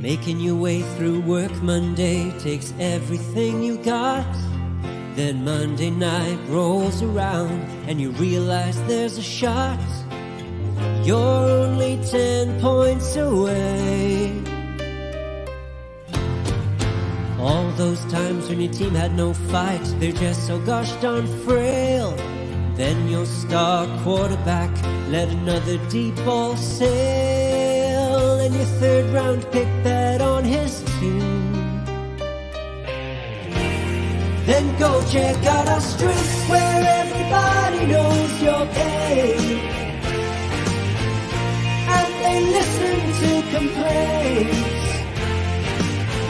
Making your way through work Monday takes everything you got. Then Monday night rolls around and you realize there's a shot. You're only 10 points away. All those times when your team had no fight, they're just so gosh darn frail. Then your star quarterback let another deep ball sail, and your third round pick bet on his team. Then go check out our streets where everybody knows your pain, and they listen to complaints.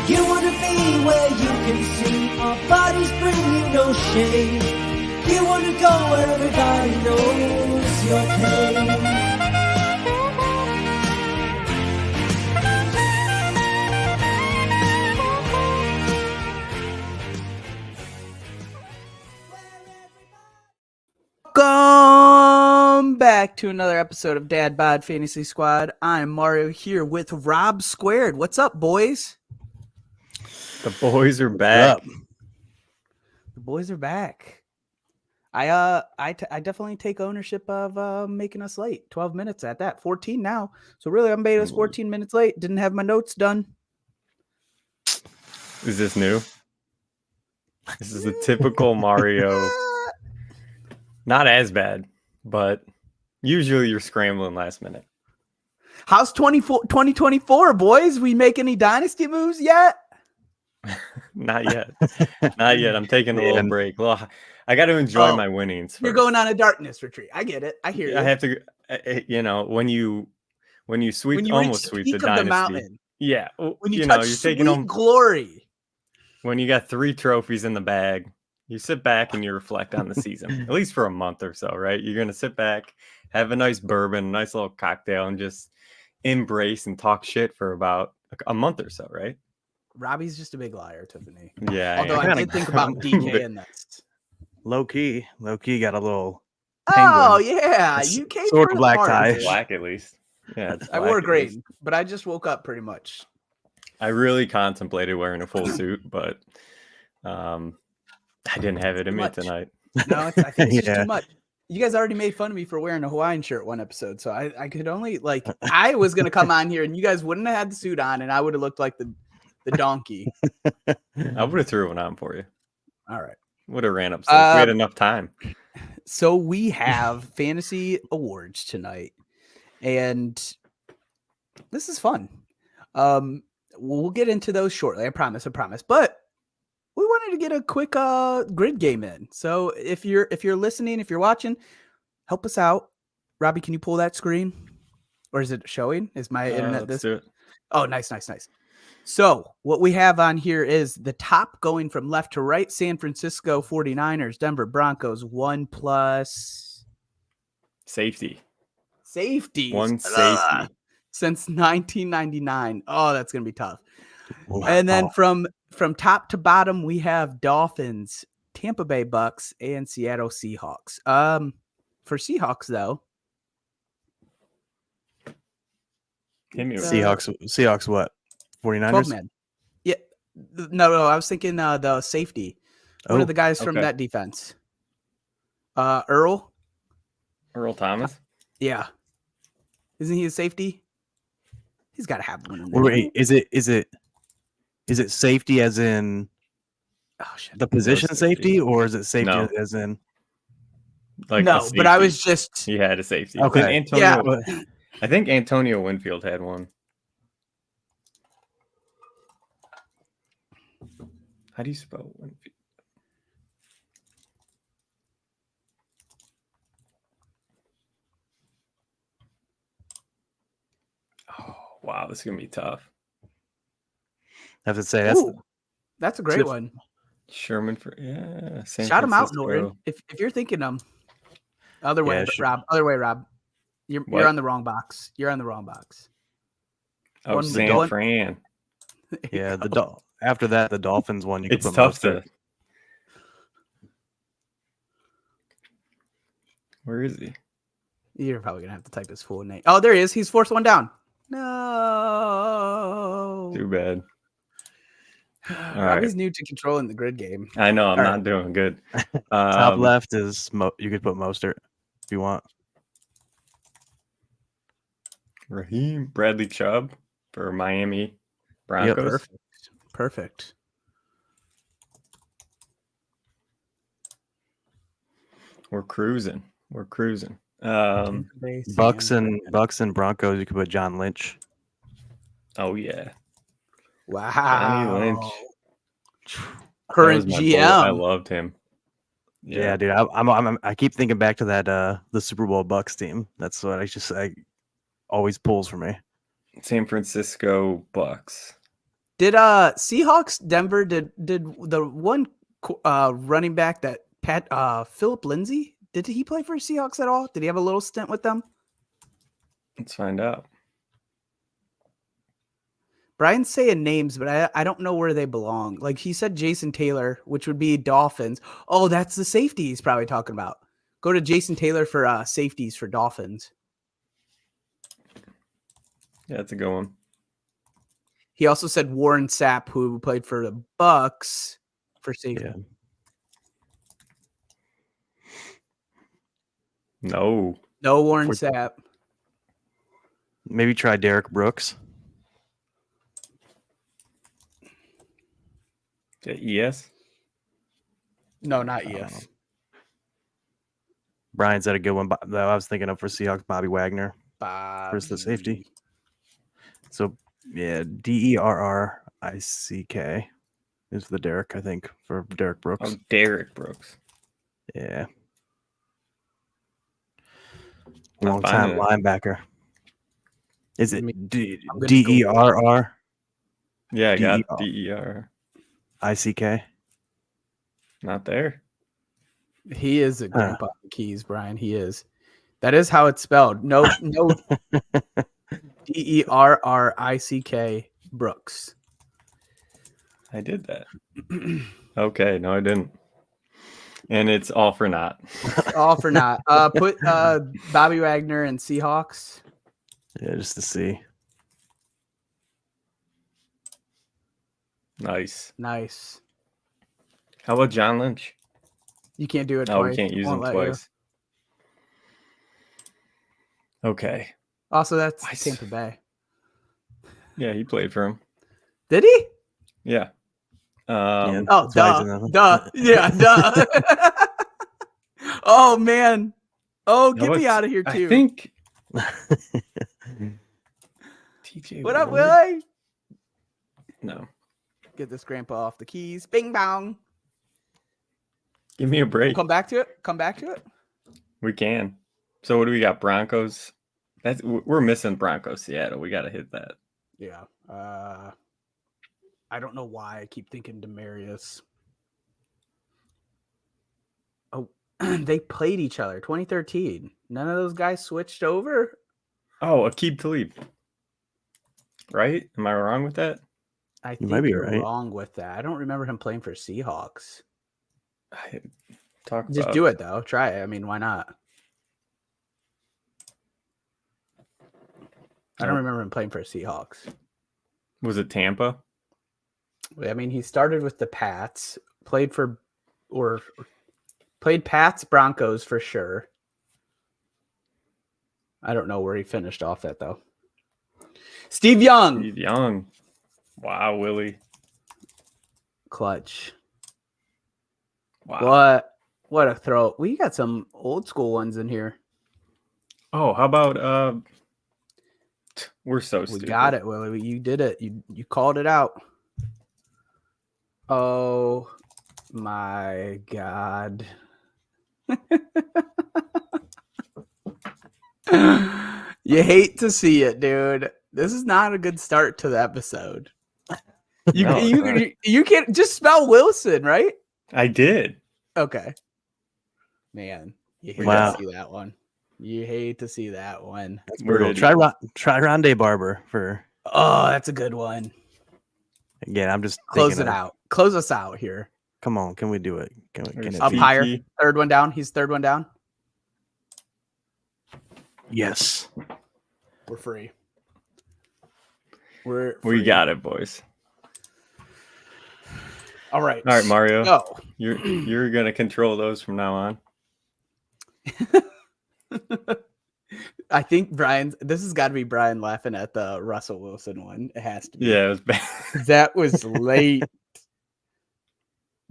You wanna be where you can see our bodies bring you no shame. You wanna go where everybody knows your pain. Welcome back to another episode of Dad Bod Fantasy Squad. I'm Mario here with Rob Squared. What's up, boys? The boys are back. The boys are back. I definitely take ownership of making us late. 12 minutes at that. 14 now. So really, I made us 14 minutes late. Didn't have my notes done. Is this new? This is a typical Mario. Not as bad, but usually you're scrambling last minute. How's 2024, boys? We make any dynasty moves yet? Not yet. Not yet. I'm taking a little break. Well, I got to enjoy my winnings first. You're going on a darkness retreat. I get it. I hear you. I have to, when you sweep, when you almost reach sweep the dynasty. mountain. Yeah. When you touch you're taking home glory. When you got 3 trophies in the bag, you sit back and you reflect on the season, at least for a month or so, right? You're going to sit back, have a nice bourbon, a nice little cocktail, and just embrace and talk shit for about a month or so, right? Robbie's just a big liar, Tiffany. Yeah. Although I did think about DK in this. Low key got a little. Oh, penguin. yeah. It's You came sort for of the black party. tie. It's black at least. Yeah. I wore green, but I just woke up pretty much. I really contemplated wearing a full suit, but I didn't have it in me tonight. No, I think it's just too much. You guys already made fun of me for wearing a Hawaiian shirt one episode, so I could only I was gonna come on here and you guys wouldn't have had the suit on, and I would have looked like the donkey. I would have threw one on for you. All right, would have ran upstairs. We had enough time. So we have fantasy awards tonight, and this is fun. We'll get into those shortly. I promise. But we wanted to get a quick grid game in. So if you're listening, if you're watching, help us out. Robbie, can you pull that screen? Or is it showing? Is my internet this? Do it. Oh, nice. So what we have on here is the top going from left to right: San Francisco 49ers, Denver Broncos, 1+ Safety. safeties. One safety. Since 1999. Oh, that's going to be tough. Wow. And then from top to bottom, we have Dolphins, Tampa Bay Bucks, and Seattle Seahawks. For Seahawks, though. Seahawks what? 49ers? 12 man. Yeah. No, I was thinking the safety. One of the guys from that defense. Earl Thomas? Yeah. Isn't he a safety? He's got to have one in there. Wait, is it safety as in the position safety, or is it safety as in no? But I was just he had a safety. Okay. I think Antonio Winfield had one. How do you spell Winfield? Wow, this is gonna be tough. I have to say that's a great one. Sherman Shout him out, Norton. If you're thinking other way, Rob. Other way, Rob. You're on the wrong box. You're on the wrong box. Oh, San Fran. Yeah, after that, the Dolphins one. It's tough to. Where is he? You're probably gonna have to type his full name. Oh, there he is. He's forced one down. No. Too bad. Robbie's new to controlling the grid game. I know I'm All not doing good. Top left is you could put Mostert if you want. Raheem Bradley Chubb for Miami Yep, Broncos. Perfect. We're cruising. Bucks and Broncos. You could put John Lynch. Oh yeah, Wow. Johnny Lynch. Current That was my GM. boy. I loved him. Yeah, dude. I keep thinking back to that the Super Bowl Bucks team. That's what I always pulls for me. San Francisco Bucks. Did Seahawks Denver did the one running back that Philip Lindsay, did he play for Seahawks at all? Did he have a little stint with them? Let's find out. Brian's saying names, but I don't know where they belong. Like he said Jason Taylor, which would be Dolphins. Oh, that's the safety he's probably talking about. Go to Jason Taylor for safeties for Dolphins. Yeah, that's a good one. He also said Warren Sapp, who played for the Bucks for safety. Yeah. No. No Warren Sapp. Maybe try Derek Brooks. ES? No, not yes. Brian's had a good one that I was thinking of for Seahawks. Bobby Wagner versus the safety. So yeah, Derrick is the Derek, I think, for Derek Brooks. Oh, Derek Brooks. Yeah. Long time linebacker. Is it DERR? Yeah, I got DER. ICK. Not there. He is a grandpa of the keys, Brian. He is. That is how it's spelled. No DERRICK Brooks. I did that. Okay, no, I didn't. And it's all for naught. All for naught. Put Bobby Wagner and Seahawks. Yeah, just to see. Nice. How about John Lynch? You can't do it No, twice. we can't use him twice. Okay. Also, that's Tampa Bay. Yeah, he played for him. Did he? Yeah. Yeah, Oh, duh. Yeah, duh. Oh, man. Oh, get me out of here, too. I think TJ. What up, Willie? No. Get this grandpa off the keys. Bing bong. Give me a break. Come back to it. We can. So what do we got? Broncos. We're missing Broncos Seattle. We got to hit that. Yeah. I don't know why I keep thinking Demarius. Oh, they played each other 2013. None of those guys switched over. Oh, Aqib Talib. Right? Am I wrong with that? I think might be you're right. wrong with that. I don't remember him playing for Seahawks. Just do it though. Try it. I mean, why not? I don't remember him playing for Seahawks. Was it Tampa? I mean, he started with the Pats, played Pats, Broncos for sure. I don't know where he finished off at though. Steve Young. Wow, Willie. Clutch. Wow. What a throw. We got some old school ones in here. Oh, how about we're so stupid. We got it, Willie. You did it. You called it out. Oh my God. You hate to see it, dude. This is not a good start to the episode. You can't just spell Wilson, right? I did. Okay. Man, you hate to see that one. You hate to see that one. That's brutal. Try Rondé Barber for. Oh, that's a good one. Again, I'm just close it out. Close us out here. Come on, can we do it? Can it up higher? Third one down. He's third one down. Yes. We're free. We're We free. got it, boys. All right. All right, Mario. Go. You're gonna control those from now on. I think this has got to be Brian laughing at the Russell Wilson one. It has to be. Yeah, it was bad. That was late.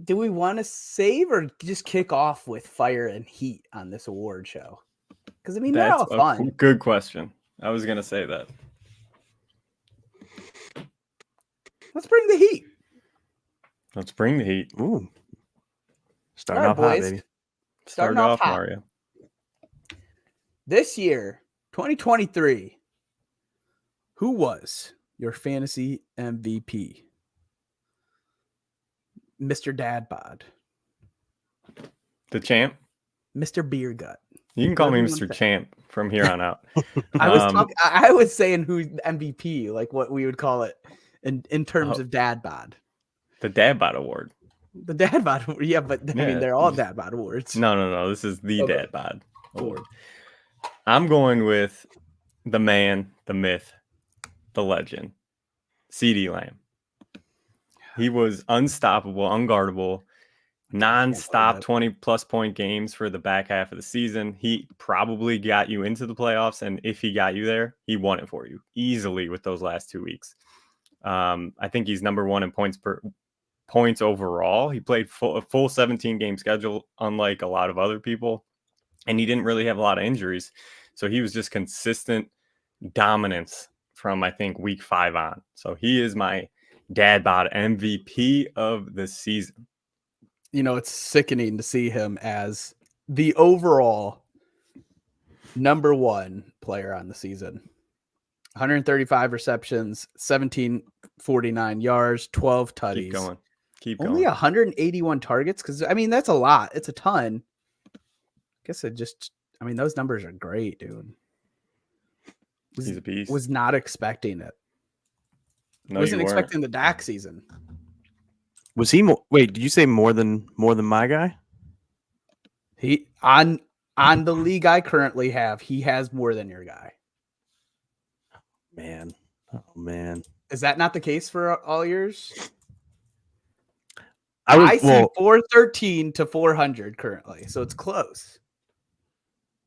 Do we want to save or just kick off with fire and heat on this award show? Because I mean, they're all fun. Good question. I was gonna say that. Let's bring the heat. Let's bring the heat. Ooh. Starting All off right, hot, boys. baby. Starting off hot. Mario. This year, 2023, who was your fantasy MVP? Mr. Dad Bod. The champ. Mr. Beer Gut. You can call me Whatever you Mr. want to say. Champ from here on out. I was saying who's MVP, like what we would call it in terms of Dad Bod. The Dad Bod Award. The Dad Bod Award. Yeah, but I mean, they're all Dad Bod Awards. No. This is the Okay. Dad Bod Award. I'm going with the man, the myth, the legend, CeeDee Lamb. He was unstoppable, unguardable, non-stop 20-plus point games for the back half of the season. He probably got you into the playoffs, and if he got you there, he won it for you easily with those last 2 weeks. I think he's number one in points overall. He played a full 17-game schedule, unlike a lot of other people, and he didn't really have a lot of injuries. So he was just consistent dominance from, I think, week 5 on. So he is my Dad Bod MVP of the season. You know, it's sickening to see him as the overall number one player on the season. 135 receptions, 1749 yards, 12 tutties. Keep going. Only 181 targets, because I mean that's a lot. It's a ton. I guess those numbers are great, dude. He's a beast. Was not expecting it. No, Wasn't expecting the Dak season. Was he wait, did you say more than my guy? He on the league I currently have, he has more than your guy. Man. Oh man. Is that not the case for all yours? I see 413 to 400 currently, so it's close.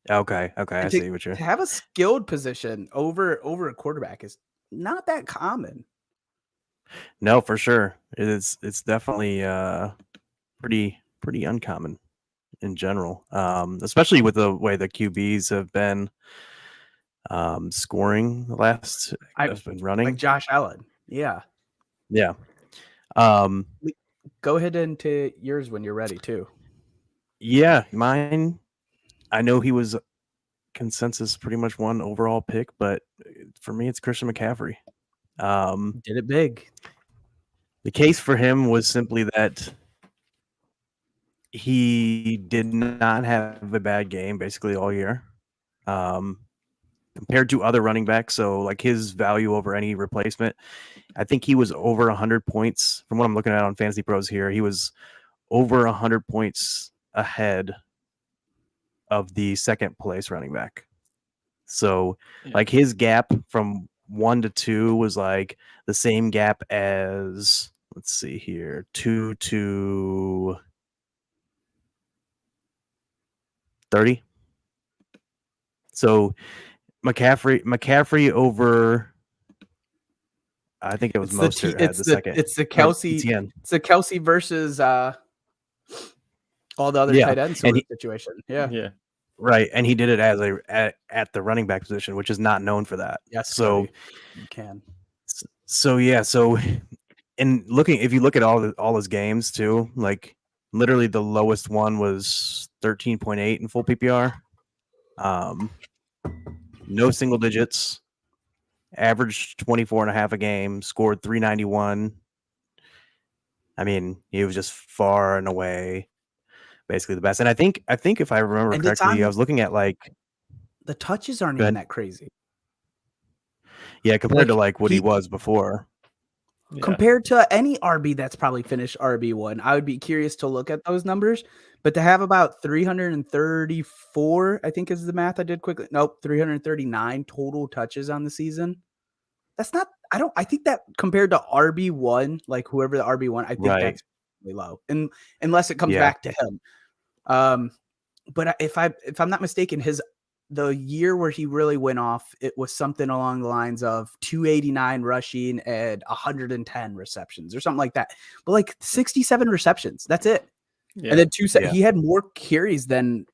Okay. I see what you're. To have a skilled position over a quarterback is not that common. No, for sure. It's definitely pretty uncommon in general. Especially with the way the QBs have been scoring the last has been running. Like Josh Allen. Yeah. Yeah. Go ahead into yours when you're ready too. Yeah, mine. I know he was consensus pretty much one overall pick, but for me, it's Christian McCaffrey. Did it big. The case for him was simply that he did not have a bad game basically all year. Compared to other running backs, so like his value over any replacement, I think he was over 100 points from what I'm looking at on Fantasy Pros here. He was over 100 points ahead of the second place running back. So like his gap from 1 to 2 was like the same gap as, let's see here, 2 to 30. So McCaffrey over, I think it was Mostert had the second. It's the Kelsey. It's the Kelsey versus all the other tight ends sort of situation. Yeah. Right, and he did it at the running back position, which is not known for that. Yes, so you can. So if you look at all his games too, like literally the lowest one was 13.8 in full PPR. No single digits, averaged 24.5 a game, scored 391. I mean, he was just far and away basically the best. And I think if I remember correctly, I was looking at like the touches aren't even that crazy. Yeah, compared to like what he was before. Yeah. Compared to any RB that's probably finished RB1, I would be curious to look at those numbers. But to have about 334, I think is the math I did quickly. Nope, 339 total touches on the season. That's not. I think that compared to RB1, like whoever the RB1, I think Right. that's really low, and unless it comes Yeah. back to him. But if I'm not mistaken, the year where he really went off, it was something along the lines of 289 rushing and 110 receptions or something like that. But like 67 receptions, that's it. Yeah. And then Yeah. he had more carries than,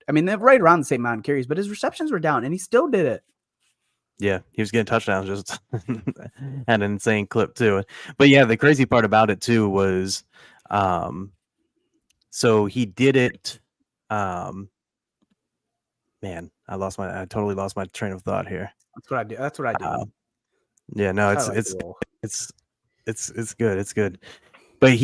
I mean, they're right around the same amount of carries, but his receptions were down, and he still did it. Yeah, he was getting touchdowns, just had an insane clip too. But yeah, the crazy part about it too was, so he did it. Man, I totally lost my train of thought here. That's what I do. That's what I do. Yeah, no, I like the role. it's good. It's good. But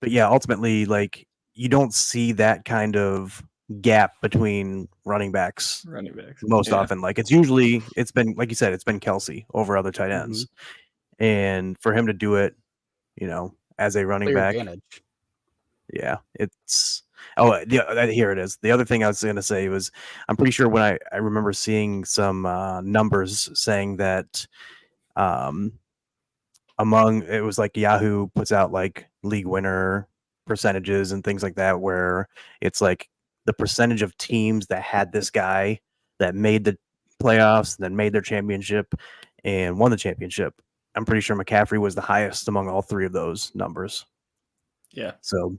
but yeah, ultimately, like, you don't see that kind of gap between running backs most often. Like, it's been, like you said, it's been Kelsey over other tight ends. And for him to do it, as a running Clear back, advantage. yeah, it's here it is. The other thing I was going to say was, I'm pretty sure when I remember seeing some numbers saying that it was like Yahoo puts out like league winner percentages and things like that, where it's like the percentage of teams that had this guy that made the playoffs and then made their championship and won the championship. I'm pretty sure McCaffrey was the highest among all three of those numbers. Yeah. So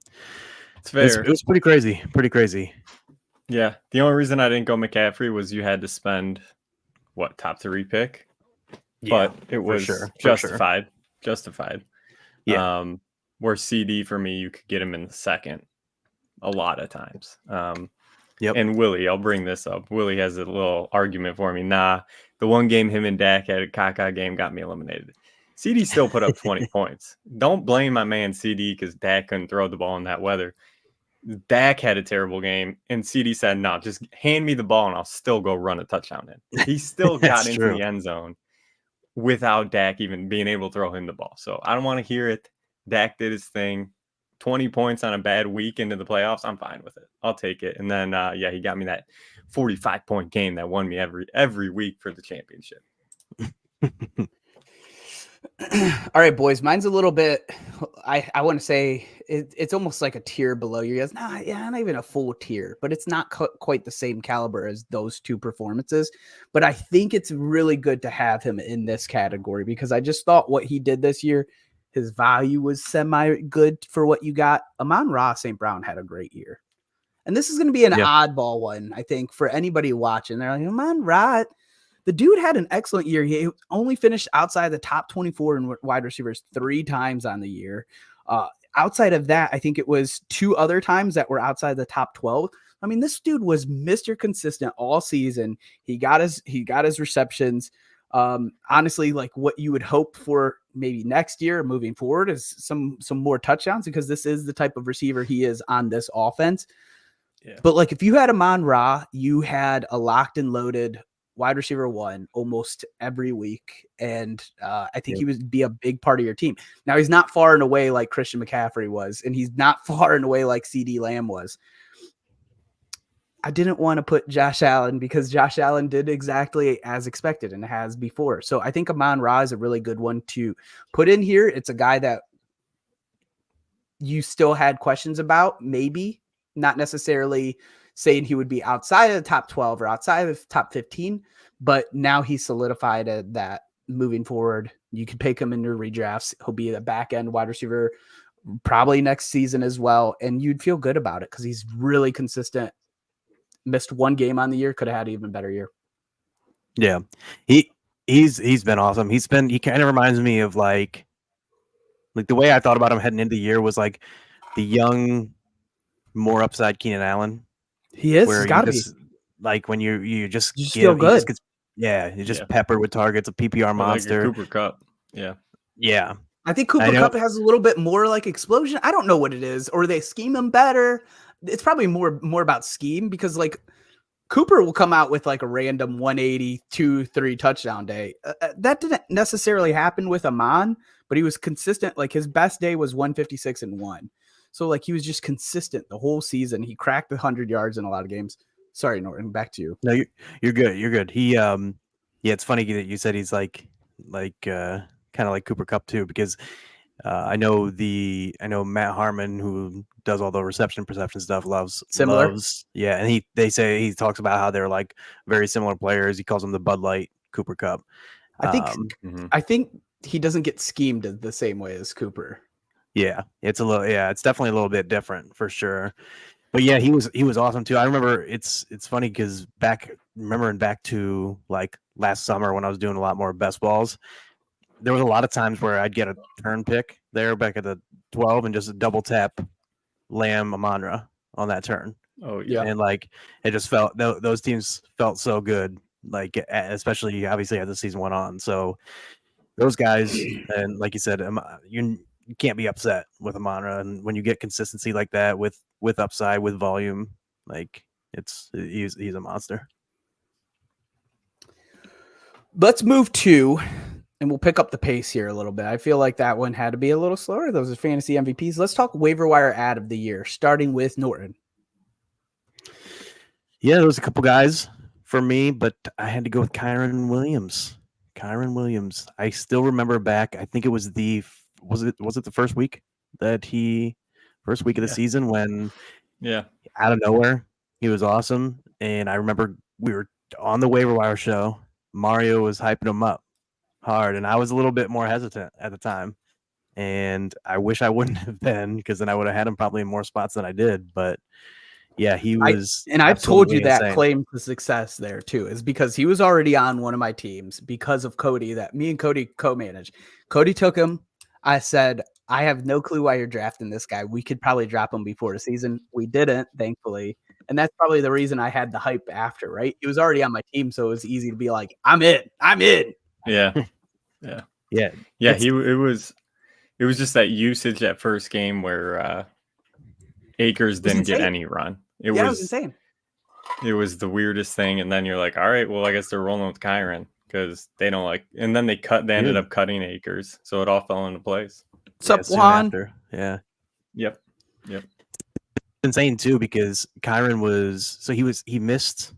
it's fair. It was pretty crazy. Pretty crazy. Yeah. The only reason I didn't go McCaffrey was you had to spend top 3 pick. Yeah, but it was justified. Justified. Yeah. Where CD for me, you could get him in the second a lot of times. Yep. And Willie, I'll bring this up. Willie has a little argument for me. Nah, the one game him and Dak had a caca game got me eliminated. CD still put up 20 points. Don't blame my man CD because Dak couldn't throw the ball in that weather. Dak had a terrible game, and CD said, no, just hand me the ball and I'll still go run a touchdown in. He still got into the end zone without Dak even being able to throw him the ball. So I don't want to hear it. Dak did his thing. 20 points on a bad week into the playoffs, I'm fine with it. I'll take it. And then, he got me that 45-point game that won me every week for the championship. All right, boys. Mine's a little bit, I want to say it's almost like a tier below you guys. Not even a full tier, but it's not quite the same caliber as those two performances. But I think it's really good to have him in this category because I just thought what he did this year, his value was semi-good for what you got. Amon-Ra St. Brown had a great year. And this is going to be an oddball one, I think, for anybody watching. They're like, Amon-Ra, the dude had an excellent year. He only finished outside the top 24 in wide receivers 3 times on the year. Outside of that, I think it was 2 other times that were outside the top 12. I mean, this dude was Mr. Consistent all season. He got his receptions. Honestly, like what you would hope for maybe next year moving forward is some more touchdowns because this is the type of receiver he is on this offense. Yeah. But like if you had Amon-Ra, you had a locked and loaded wide receiver 1 almost every week. And I think he would be a big part of your team. Now he's not far and away like Christian McCaffrey was, and he's not far and away like CD Lamb was. I didn't want to put Josh Allen because Josh Allen did exactly as expected and has before. So I think Amon-Ra is a really good one to put in here. It's a guy that you still had questions about, maybe not necessarily saying he would be outside of the top 12 or outside of the top 15, but now he's solidified that moving forward. You could pick him in your redrafts. He'll be a back end wide receiver probably next season as well. And you'd feel good about it because he's really consistent. Missed 1 game on the year, could have had an even better year. Yeah. He's been awesome. He kind of reminds me of like the way I thought about him heading into the year was like the young, more upside Keenan Allen. He is. He's got to be. Like when you just feel good. You just peppered with targets, a PPR monster. Like Cooper Kupp. Yeah. Yeah. I think Cooper Kupp has a little bit more like explosion. I don't know what it is, or they scheme him better. It's probably more about scheme because like Cooper will come out with like a random 180, 2-3 touchdown day. That didn't necessarily happen with Amon, but he was consistent. Like his best day was 156 and 1. So like he was just consistent the whole season. He cracked the 100 yards in a lot of games. Sorry, Norton, back to you. No, you're good. You're good. He, it's funny that you said he's like like kind of like Cooper Cup too, because I know Matt Harmon, who does all the reception perception stuff, Similar. loves and he talks about how they're like very similar players. He calls them the Bud Light Cooper Cup. I think he doesn't get schemed the same way as Cooper. Yeah, it's definitely a little bit different for sure. But yeah, he was awesome too. I remember it's funny because remembering back to like last summer when I was doing a lot more best balls, there was a lot of times where I'd get a turn pick there back at the 12 and just double tap Lamb Amonra on that turn. Oh yeah. And like it just felt those teams felt so good, like especially obviously as the season went on. So those guys, and like you said, you can't be upset with Amonra, and when you get consistency like that with upside, with volume, like he's a monster. Let's move to, and we'll pick up the pace here a little bit. I feel like that one had to be a little slower. Those are fantasy MVPs. Let's talk waiver wire ad of the year, starting with Norton. Yeah, there was a couple guys for me, but I had to go with Kyron Williams. I still remember back. I think it was was it the first week of the season when out of nowhere he was awesome. And I remember we were on the waiver wire show. Mario was hyping him up hard, and I was a little bit more hesitant at the time. And I wish I wouldn't have been, because then I would have had him probably in more spots than I did. But yeah, he was. I've told you that claim to success there too is because he was already on one of my teams because of Cody, that me and Cody co-managed. Cody took him. I said, I have no clue why you're drafting this guy. We could probably drop him before the season. We didn't, thankfully. And that's probably the reason I had the hype after, right? He was already on my team, so it was easy to be like, I'm in. Yeah. It was just that usage that first game where Akers didn't get any run. It was insane. It was the weirdest thing. And then you're like, all right, well, I guess they're rolling with Kyron because they don't like. And then they ended up cutting Akers, so it all fell into place. What's up, Juan? Yeah. Yep. Insane too, because Kyron he missed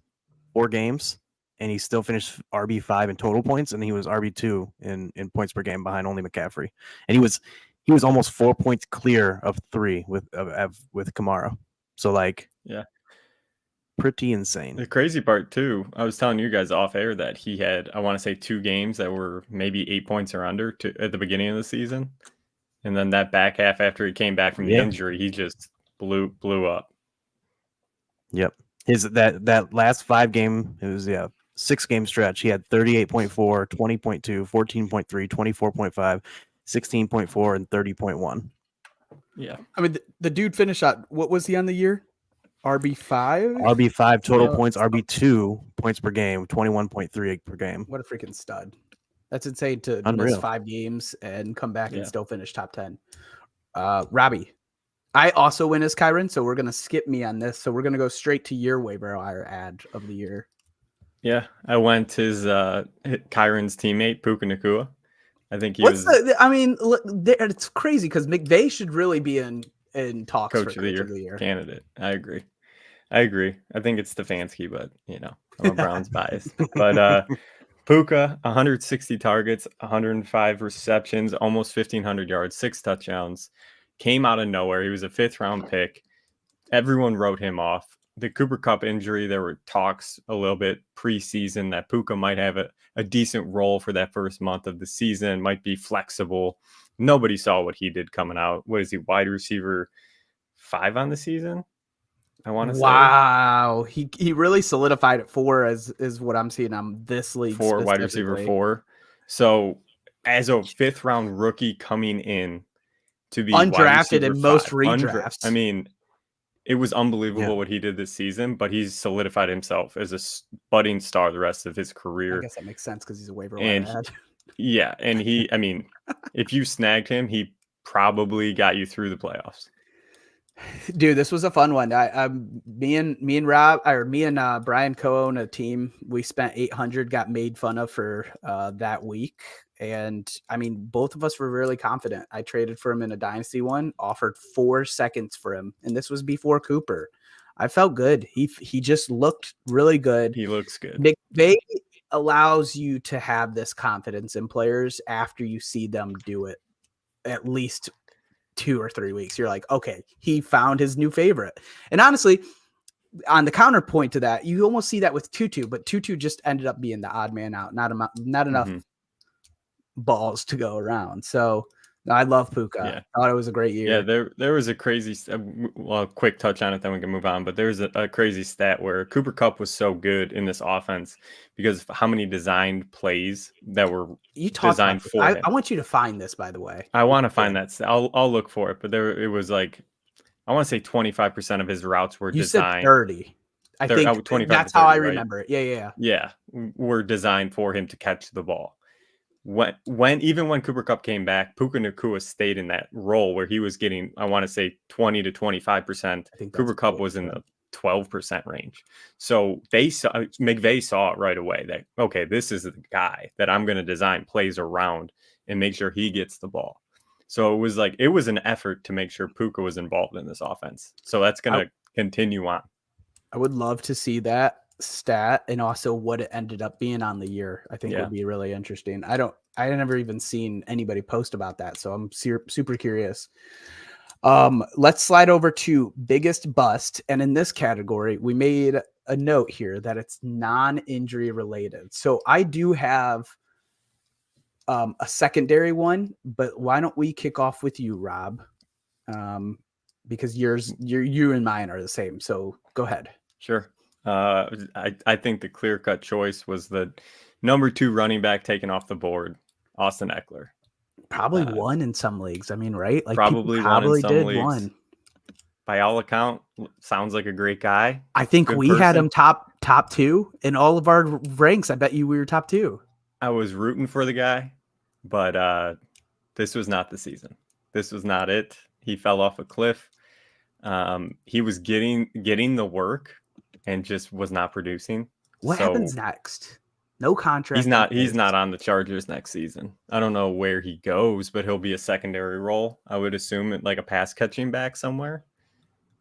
4 games and he still finished RB5 in total points, and he was RB2 in points per game behind only McCaffrey, and he was almost 4 points clear of 3 with Kamara. So like, pretty insane. The crazy part too, I was telling you guys off air that he had, I want to say 2 games that were maybe 8 points or under at the beginning of the season, and then that back half after he came back from the injury, he just blew up. Yep. That last 5 game, it was 6 game stretch. He had 38.4, 20.2, 14.3, 24.5, 16.4, and 30.1. Yeah. I mean, the dude finished at, what was he on the year? RB5? RB5 total points, RB2 points per game, 21.38 per game. What a freaking stud. That's insane to miss 5 games and come back and still finish top 10. Robbie, I also win as Kyron, so we're going to skip me on this. So we're going to go straight to your waiver wire ad of the year. Yeah, I went his Kyron's teammate, Puka Nacua. I think he it's crazy because McVay should really be in talks Coach of the year candidate. I agree. I think it's Stefanski, but I'm a Browns bias. But Puka, 160 targets, 105 receptions, almost 1,500 yards, 6 touchdowns. Came out of nowhere. He was a 5th round pick. Everyone wrote him off. The Cooper Cup injury, there were talks a little bit preseason that Puka might have a decent role for that first month of the season, might be flexible. Nobody saw what he did coming out. What is he, wide receiver 5 on the season? I want to say. Wow. He really solidified at 4 is what I'm seeing on this league. 4, wide receiver 4. So as a 5th round rookie coming in to be undrafted in most redrafts. I mean, it was unbelievable what he did this season, but he's solidified himself as a budding star the rest of his career. I guess that makes sense because he's a waiver wire ad. Yeah, and if you snagged him, he probably got you through the playoffs. Dude, this was a fun one. Me and Rob, or me and Brian co-own a team. We spent $800, got made fun of for that week. And I mean, both of us were really confident. I traded for him in a dynasty one, offered 4 seconds for him. And this was before Cooper. I felt good. He just looked really good. He looks good. McVay, allows you to have this confidence in players after you see them do it at least 2 or 3 weeks. You're like, okay, he found his new favorite. And honestly, on the counterpoint to that, you almost see that with Tutu, but Tutu just ended up being the odd man out. Not enough balls to go around. So no, I love Puka. Yeah. Thought it was a great year. Yeah, there was a crazy, well, quick touch on it, then we can move on. But there was a crazy stat where Cooper Kupp was so good in this offense because of how many designed plays that were designed for him. I want you to find this, by the way. I want to find that. I'll look for it. But it was like, I want to say 25% of his routes were designed. You said 30. I think 25 that's how I remember it. Yeah. Were designed for him to catch the ball. Even when Cooper Kupp came back, Puka Nacua stayed in that role where he was getting, I want to say 20 to 25%. Cooper Kupp was in the 12% range. So McVay saw it right away that, okay, this is the guy that I'm going to design plays around and make sure he gets the ball. So it was an effort to make sure Puka was involved in this offense. So that's going to continue on. I would love to see that stat and also what it ended up being on the year. I think would be really interesting. I never even seen anybody post about that, so I'm super curious. Let's slide over to biggest bust, and in this category we made a note here that it's non-injury related. So I do have a secondary one, but why don't we kick off with you, Rob? Because you and mine are the same, so go ahead. Sure. I think the clear-cut choice was the number 2 running back taken off the board, Austin Eckler. Probably won in some leagues. I mean, right? Like probably won in some leagues. Won. By all account, sounds like a great guy. I think we had him top 2 in all of our ranks. I bet you we were top 2. I was rooting for the guy, but this was not the season. This was not it. He fell off a cliff. He was getting the work and just was not producing. What happens next? No contract. He's not on the Chargers next season. I don't know where he goes, but he'll be a secondary role. I would assume like a pass catching back somewhere.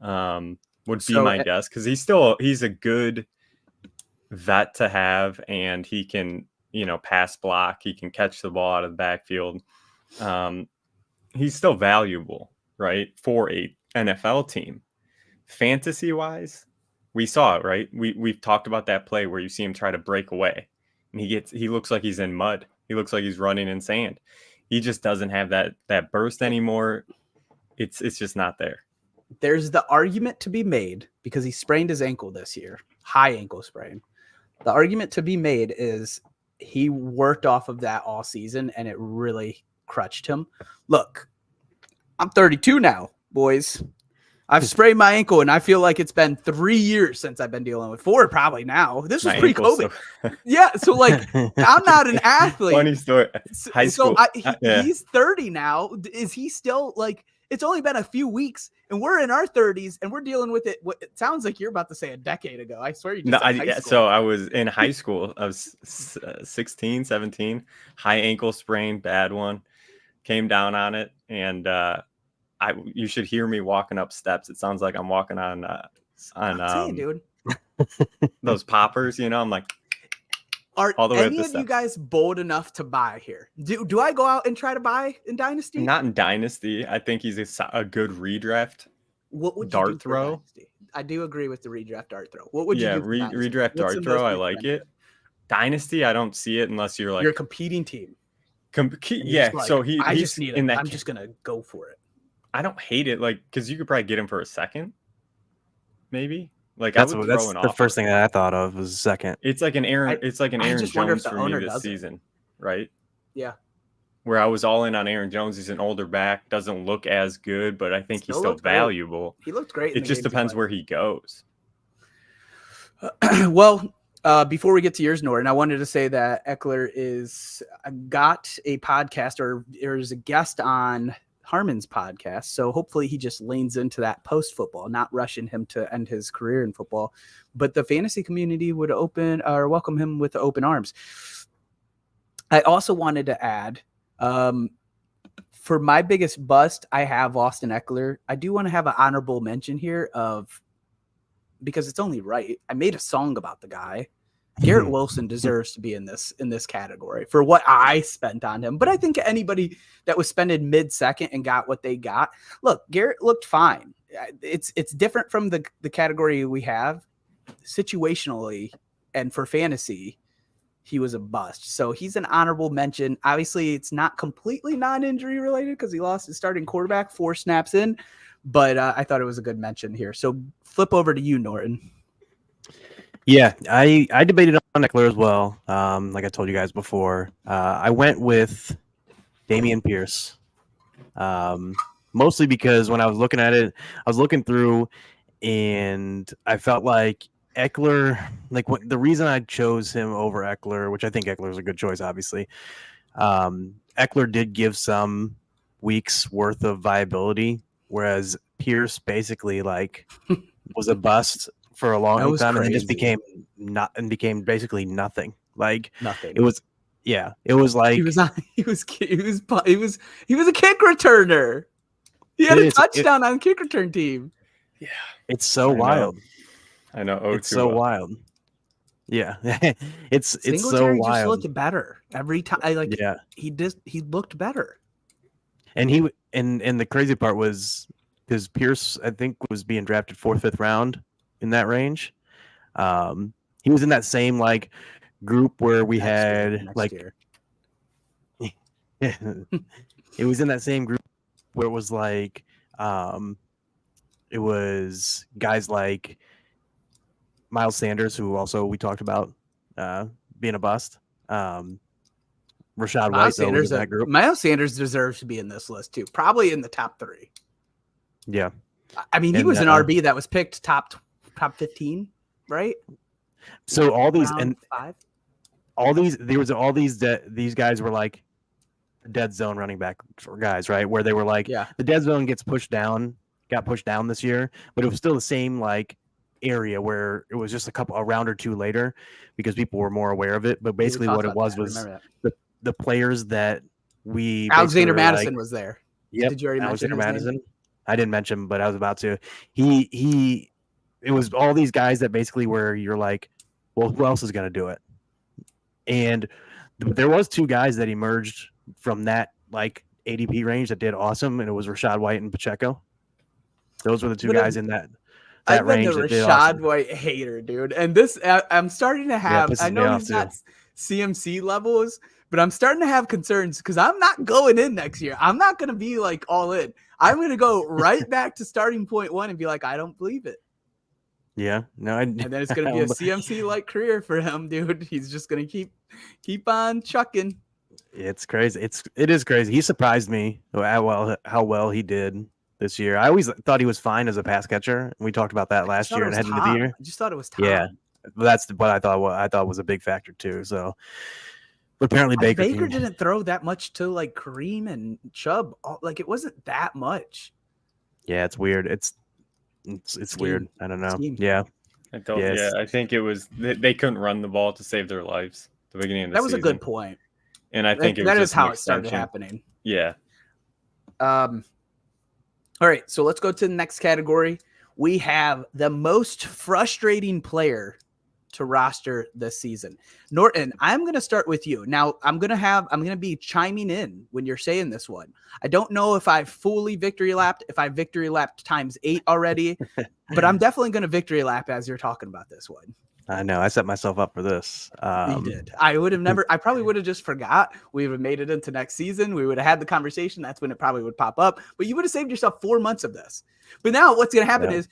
Would be my guess, because he's a good vet to have, and he can, pass block. He can catch the ball out of the backfield. He's still valuable, right, for a NFL team. Fantasy wise, we saw it, right? We've talked about that play where you see him try to break away and he looks like he's in mud. He looks like he's running in sand. He just doesn't have that burst anymore. It's just not there. There's the argument to be made, because he sprained his ankle this year, high ankle sprain. The argument to be made is he worked off of that all season and it really crutched him. Look, I'm 32 now, boys. I've sprained my ankle, and I feel like it's been 3 years since I've been dealing with 4 probably now. This was pre-COVID. Yeah, so like I'm not an athlete. Funny story. High school. He's 30 now. Is he still like? It's only been a few weeks, and we're in our 30s, and we're dealing with it. What it sounds like you're about to say a decade ago. I swear you just said high school. So I was in high school. I was 16, 17. High ankle sprain, bad one. Came down on it, and you should hear me walking up steps. It sounds like I'm walking on saying, dude. Those poppers, I'm like, are all the way any of you guys bold enough to buy here? Do I go out and try to buy in Dynasty? Not in Dynasty. I think he's a good redraft. What would dart you do throw? I do agree with the redraft dart throw. What would you do? Redraft dart throw. I like it. Dynasty, I don't see it unless you're like you're a competing team. So I he's just need in it. that. I'm just gonna go for it. I don't hate it, because you could probably get him for a second, maybe. That's the first thing that I thought of was second. It's like an Aaron. It's like an Aaron Jones for me this season, right? Yeah. Where I was all in on Aaron Jones. He's an older back, doesn't look as good, but I think he's still valuable. He looked great. It just depends where he goes. Well, before we get to yours, Norton, I wanted to say that Eckler got a podcast, or is a guest on Harmon's podcast. So hopefully he just leans into that post football, not rushing him to end his career in football, but the fantasy community would welcome him with open arms. I also wanted to add, for my biggest bust, I have Austin Eckler. I do want to have an honorable mention here because it's only right. I made a song about the guy. Garrett Wilson deserves to be in this category for what I spent on him. But I think anybody that was spending mid-second and got what they got, look, Garrett looked fine. It's different from the category we have situationally, and for fantasy, he was a bust. So he's an honorable mention. Obviously, it's not completely non-injury related because he lost his starting quarterback 4 snaps in, but I thought it was a good mention here. So flip over to you, Norton. Yeah, I debated on Eckler as well. Like I told you guys before, I went with Dameon Pierce. Mostly because when I was looking at it, I was looking through, and I felt like Eckler, the reason I chose him over Eckler, which I think Eckler is a good choice, obviously. Eckler did give some weeks worth of viability, whereas Pierce basically was a bust for a long time, and then just became basically nothing. Nothing. It was like he was a kick returner. He had a touchdown on kick return team. Yeah, it's so wild. I know. It's so wild. Yeah, it's so wild. Just looked better every time. He looked better. And the crazy part was because Pierce, I think, was being drafted 4th, 5th round in that range. He was in that same group where we had it was in that same group where it was it was guys like Miles Sanders, who also we talked about being a bust. Rashad White was in that group. Miles Sanders deserves to be in this list too, probably in the top 3. Yeah, I mean, he was an RB that was picked top 15, right? So all these Round 5. These guys were dead zone running back for guys, right? Where they were the dead zone got pushed down this year, but it was still the same area where it was just a round or 2 later because people were more aware of it. But basically what it was the players that we Alexander Madison was there. Yep. Did you already mention Madison? I didn't mention, but I was about to. It was all these guys that basically where you're well, who else is going to do it? And there was 2 guys that emerged from that ADP range that did awesome, and it was Rashad White and Pacheco. Those were the 2 guys in that range. I've been a Rashad White hater, dude. And this, I'm starting to have. I know he's not CMC levels, but I'm starting to have concerns because I'm not going in next year. I'm not going to be all in. I'm going to go right back to starting point 1 and be I don't believe it. Yeah, no, and then it's going to be a CMC career for him, dude. He's just going to keep on chucking. It's crazy. It is crazy. He surprised me how well he did this year. I always thought he was fine as a pass catcher. We talked about that last year and heading into the year. I just thought it was Tom. Yeah, that's what I thought. What I thought was a big factor too. So, but apparently Baker didn't throw that much to Kareem and Chubb. It wasn't that much. Yeah, it's weird. It's weird. I don't know. Yeah. I think it was they couldn't run the ball to save their lives at the beginning of the season. That was a good point. And I think that is how it started happening. Yeah. All right, so let's go to the next category. We have the most frustrating player to roster this season. Norton, I'm going to start with you. Now, I'm going to be chiming in when you're saying this one. I don't know if I fully victory lapped, if I victory lapped times 8 already, but I'm definitely going to victory lap as you're talking about this one. I know. I set myself up for this. You did. I probably would have just forgot. We would have made it into next season. We would have had the conversation. That's when it probably would pop up. But you would have saved yourself 4 months of this. But now what's going to happen is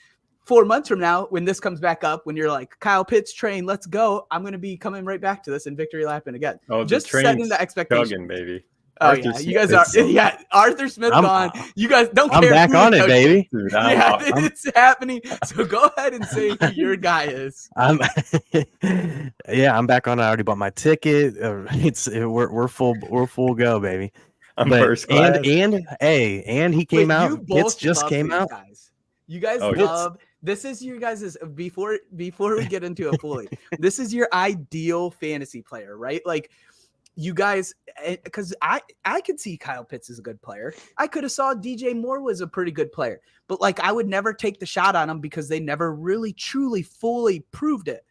4 months from now, when this comes back up, when you're Kyle Pitts train, let's go. I'm going to be coming right back to this and victory lapping again. Oh, just setting the expectation, baby. Oh, Arthur yeah. You guys are, Arthur Smith gone. You guys don't care. I'm back on it, baby. Dude, it's happening. So go ahead and say who your guy is. I'm back on it. I already bought my ticket. We're full go, baby. I'm first class. And he came out. Pitts just came out. Guys. You guys love. This is your guys' before we get into it fully. This is your ideal fantasy player, right? You guys, because I could see Kyle Pitts is a good player. I could have saw DJ Moore was a pretty good player, but I would never take the shot on him because they never really, truly, fully proved it.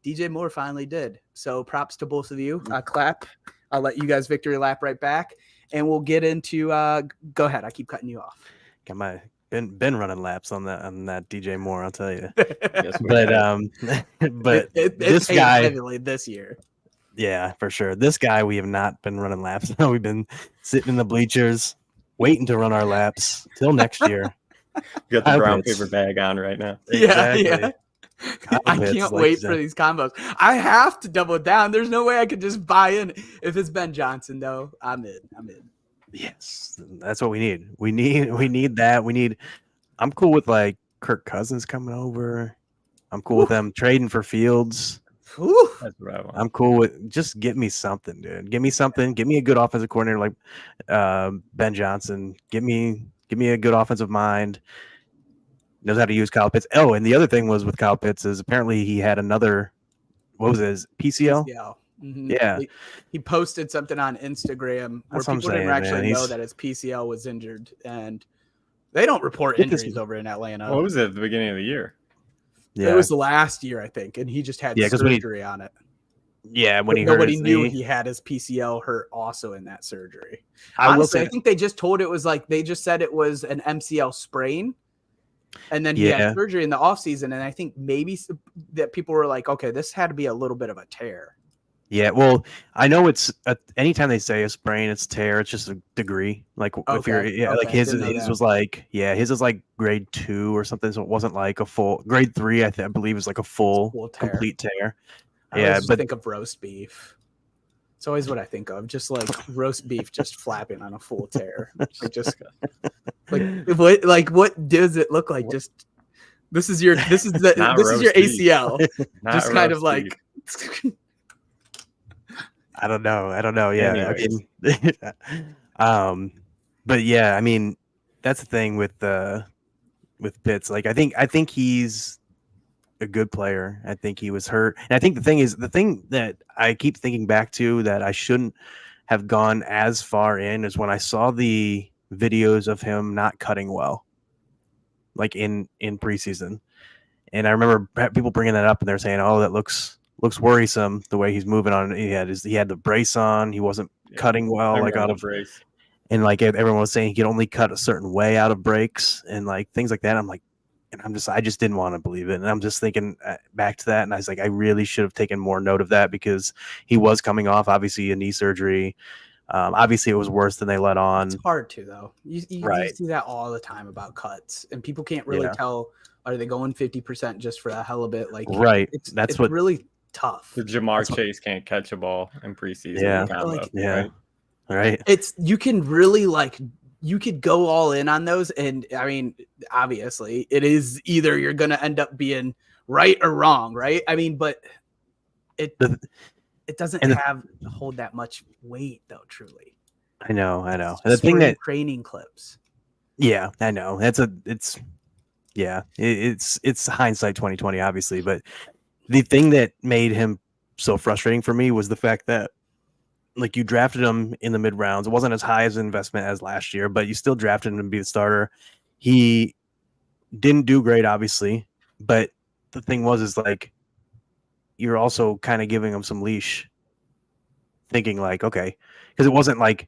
DJ Moore finally did. So props to both of you. Clap. I'll let you guys victory lap right back, and we'll get into. Go ahead. I keep cutting you off. Got my been running laps on that DJ Moore, I'll tell you. Yes, we But have. but it this paid guy, heavily this year. yeah, for sure. This guy, we have not been running laps. We've been sitting in the bleachers, waiting to run our laps till next year. You got the Kyle brown Pitts. paper bag on right now. Exactly. Yeah. Kyle I Pitts, can't like wait you for said. these combos. I have to double down. There's no way I could just buy in. If it's Ben Johnson, though, I'm in. Yes, that's what we need. We need that. I'm cool with like Kirk Cousins coming over. I'm cool with them trading for Fields. Whew. That's what I want. I'm cool with just get me something, dude. Give me something. Give me a good offensive coordinator like Ben Johnson. Give me a good offensive mind. Knows how to use Kyle Pitts. Oh, and the other thing was with Kyle Pitts is apparently he had another. What was his PCL? PCL. Mhm. Yeah. He posted something on Instagram where That's what I'm people didn't saying, actually man. know that his PCL was injured, and they don't report Get this- injuries over in Atlanta. What was it at the beginning of the year? It was last year, I think, and he just had 'cause when he- surgery on it. when he hurt Nobody his knew knee. he had his PCL hurt also in that surgery. I will Honestly, say I think they just told it was like they just said it was an MCL sprain, and then he Yeah. had surgery in the offseason. And I think maybe that people were like, okay, this had to be a little bit of a tear. Yeah, well, I know it's anytime they say a sprain, it's tear. It's just a degree. Like if you're, Okay, like okay, his didn't know that. was like, his is like grade 2 or something. So it wasn't like a full grade 3. I believe is like a full Full tear. complete tear. I Yeah, always just but- think of roast beef. It's always what I think of, just like roast beef, just flapping on a full tear. What does it look like? Just this is your Not this is roast your beef. ACL. Not Just kind of roast like beef. I don't know. Yeah, Anyways. but yeah, I mean, that's the thing with Pitts. Like, I think he's a good player. I think he was hurt, and I think the thing that I keep thinking back to that I shouldn't have gone as far in is when I saw the videos of him not cutting well, like in preseason, and I remember people bringing that up and they're saying, "Oh, that looks worrisome the way he's moving on." He had the brace on. He wasn't cutting well, like out of brace. and like everyone was saying he could only cut a certain way out of breaks and like things like that. I'm like, and I just didn't want to believe it. And I'm just thinking back to that. And I was like, I really should have taken more note of that because he was coming off obviously a knee surgery. Obviously it was worse than they let on. It's hard to though. You Right. see that all the time about cuts, and people can't really Yeah. tell. Are they going 50% just for the hell of it? Like, Right. It's really tough. The Jamar Chase can't catch a ball in preseason. Yeah. combo, Like- Yeah. right? Right. You can really you could go all in on those, and I mean, obviously, it is either you're gonna end up being right or wrong, right? I mean, but it doesn't hold that much weight though. Truly, I know. And the Spring thing that, training clips. yeah, I know it's hindsight 2020, obviously, but the thing that made him so frustrating for me was the fact that like you drafted him in the mid rounds. It wasn't as high as an investment as last year, but you still drafted him to be the starter. He didn't do great, obviously, but the thing is like you're also kind of giving him some leash, thinking like, okay, because it wasn't like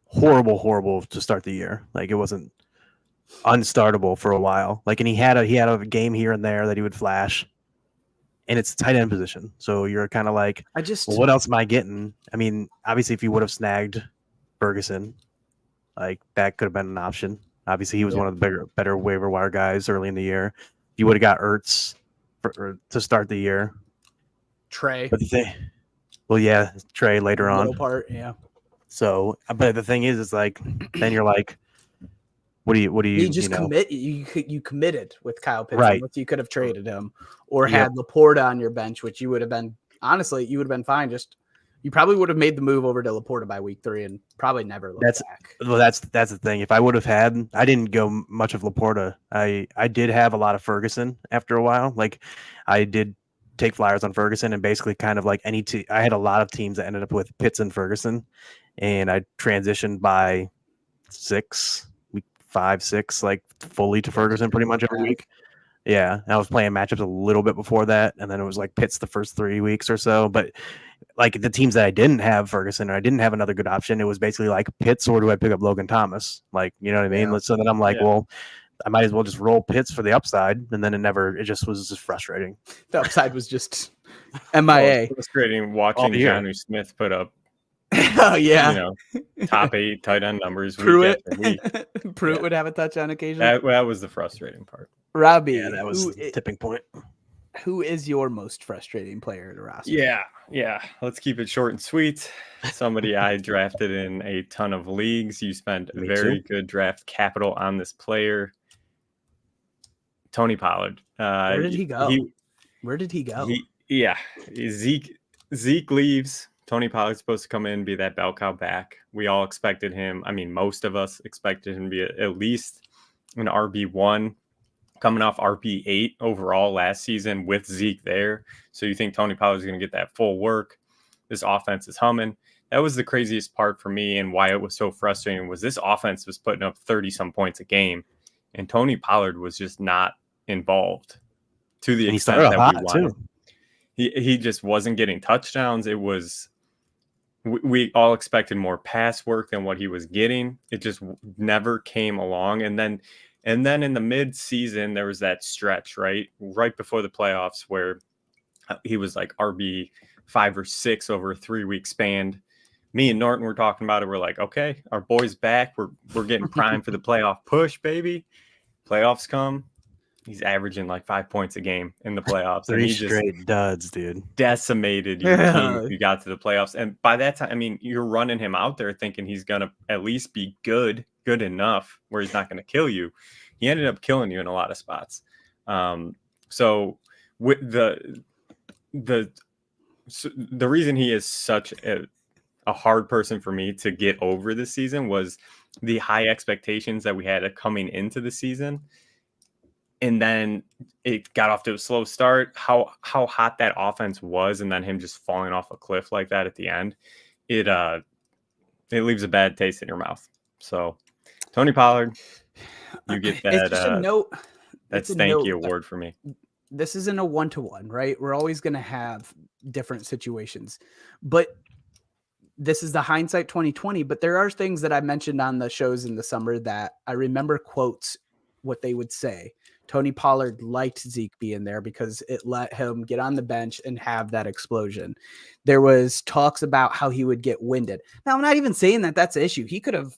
horrible to start the year. Like it wasn't unstartable for a while. Like, and he had a game here and there that he would flash. And it's a tight end position. So you're kind of like, well, what else am I getting? I mean, obviously, if you would have snagged Ferguson, like that could have been an option. Obviously, he was one of the better waiver wire guys early in the year. You would have got Ertz to start the year. Trey. But Trey later on. Middle part, yeah. So, but the thing is like, then you're like, what do you just commit? You committed with Kyle Pitts. Right. You could have traded him or had Laporta on your bench, which you would have been fine. Just you probably would have made the move over to Laporta by week 3 and probably never looked back. Well, that's the thing. If I would have had, I didn't go much of Laporta. I did have a lot of Ferguson after a while. Like I did take flyers on Ferguson and basically kind of like I had a lot of teams that ended up with Pitts and Ferguson, and I transitioned by 5, 6, like fully to Ferguson pretty much every week. Yeah, I was playing matchups a little bit before that, and then it was like Pitts the first 3 weeks or so. But like the teams that I didn't have Ferguson, or I didn't have another good option, it was basically like Pitts, or do I pick up Logan Thomas? Like, you know what I mean? Yeah. So then I'm like, Yeah. well, I might as well just roll Pitts for the upside, and then it just was just frustrating. The upside was just Well, MIA. it's frustrating watching All year. Jonnu Smith put up, Oh yeah, you know, top 8 tight end numbers week Pruitt. after week. Pruitt Yeah. would have a touch on occasion. That was the frustrating part. Robbie, Yeah, that was the tipping point. who is your most frustrating player in the roster? Yeah. Let's keep it short and sweet. Somebody I drafted in a ton of leagues. You spent Me very good draft capital on this player. Tony Pollard. Where did he go? Where did he go? Zeke leaves. Tony Pollard's supposed to come in, be that bell cow back. We all expected him. I mean, most of us expected him to be at least an RB1, coming off RB8 overall last season with Zeke there. So you think Tony Pollard's going to get that full work. This offense is humming. That was the craziest part for me, and why it was so frustrating was this offense was putting up 30-some points a game, and Tony Pollard was just not involved to the extent that we wanted. Too. He just wasn't getting touchdowns. It was we all expected more pass work than what he was getting. It just never came along. And then in the mid-season, there was that stretch, right before the playoffs, where he was like RB 5 or 6 over a 3-week span. Me and Norton were talking about it. We're like, okay, our boy's back. We're getting primed for the playoff push, baby. Playoffs come. He's averaging like 5 points a game in the playoffs. 3 and he straight just duds, dude. decimated your team if you got to the playoffs. And by that time, I mean, you're running him out there thinking he's going to at least be good enough where he's not going to kill you. He ended up killing you in a lot of spots. So with the reason he is such a hard person for me to get over this season was the high expectations that we had coming into the season. And then it got off to a slow start. How hot that offense was, and then him just falling off a cliff like that at the end, it leaves a bad taste in your mouth. So, Tony Pollard, you get that It's just a note. that It's a stanky note. award for me. This isn't a 1-to-1, right? We're always going to have different situations, but this is the hindsight 2020. But there are things that I mentioned on the shows in the summer that I remember quotes, what they would say. Tony Pollard liked Zeke being there because it let him get on the bench and have that explosion. There was talks about how he would get winded. Now, I'm not even saying that that's an issue. He could have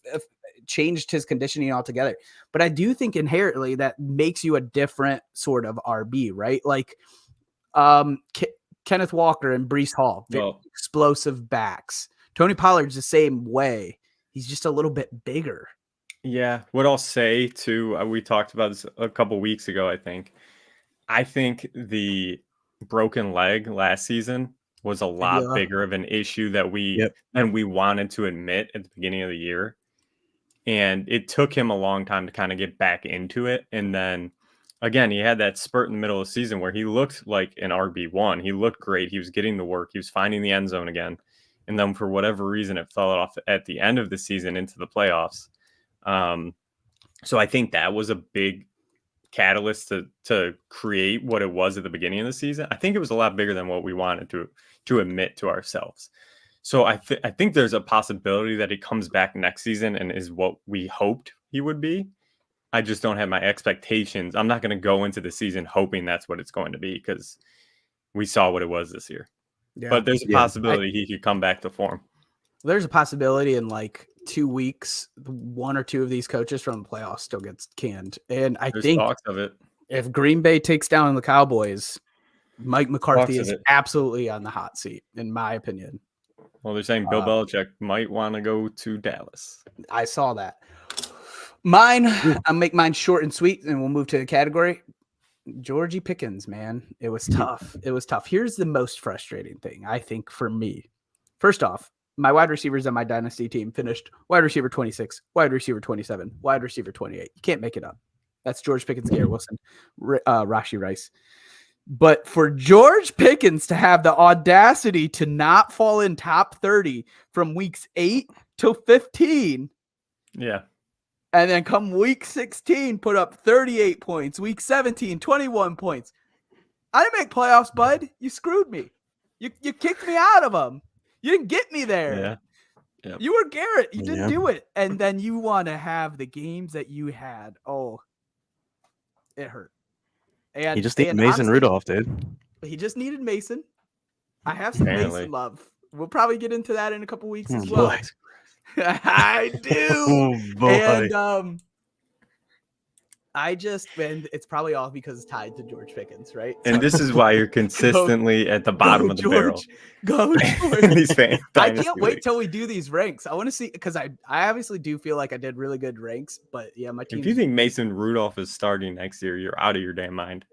changed his conditioning altogether, but I do think inherently that makes you a different sort of RB, right? Like Kenneth Walker and Breece Hall, very explosive backs. Tony Pollard's the same way. He's just a little bit bigger. Yeah, what I'll say too, we talked about this a couple weeks ago, I think the broken leg last season was a lot bigger of an issue than we wanted to admit at the beginning of the year. And it took him a long time to kind of get back into it. And then again, he had that spurt in the middle of the season where he looked like an RB1. He looked great. He was getting the work. He was finding the end zone again. And then for whatever reason, it fell off at the end of the season into the playoffs. So I think that was a big catalyst to create what it was at the beginning of the season. I think it was a lot bigger than what we wanted to admit to ourselves. So I think there's a possibility that he comes back next season and is what we hoped he would be. I just don't have my expectations. I'm not going to go into the season hoping that's what it's going to be because we saw what it was this year. Yeah. But there's a possibility he could come back to form. There's a possibility in like 2 weeks, 1 or 2 of these coaches from the playoffs still gets canned. And I think talks of it. If Green Bay takes down the Cowboys, Mike McCarthy is absolutely on the hot seat, in my opinion. Well, they're saying Bill Belichick might want to go to Dallas. I saw that. Mine, I'll make mine short and sweet, and we'll move to the category. Georgie Pickens, man. It was tough. It was tough. Here's the most frustrating thing, I think, for me. First off, my wide receivers on my dynasty team finished wide receiver 26, wide receiver 27, wide receiver 28. You can't make it up. That's George Pickens, Garrett Wilson, Rashee Rice. But for George Pickens to have the audacity to not fall in top 30 from weeks 8 to 15. Yeah. And then come week 16, put up 38 points. Week 17, 21 points. I didn't make playoffs, bud. You screwed me. You kicked me out of them. You didn't get me there. Yeah. Yep. You were Garrett. You didn't Yeah. do it. And then you want to have the games that you had. Oh, it hurt. And He just needed and Mason honestly, Rudolph, dude. He just needed Mason. I have some Apparently. Mason love. We'll probably get into that in a couple weeks Oh, as well. boy. I do. Oh boy. And and it's probably all because it's tied to George Pickens, right? And this is why you're consistently at the bottom of the barrel. Go George. in these fan I dynasty can't wait leagues. till we do these ranks. I want to see because I obviously do feel like I did really good ranks, but yeah, my team. If you think Mason Rudolph is starting next year, you're out of your damn mind.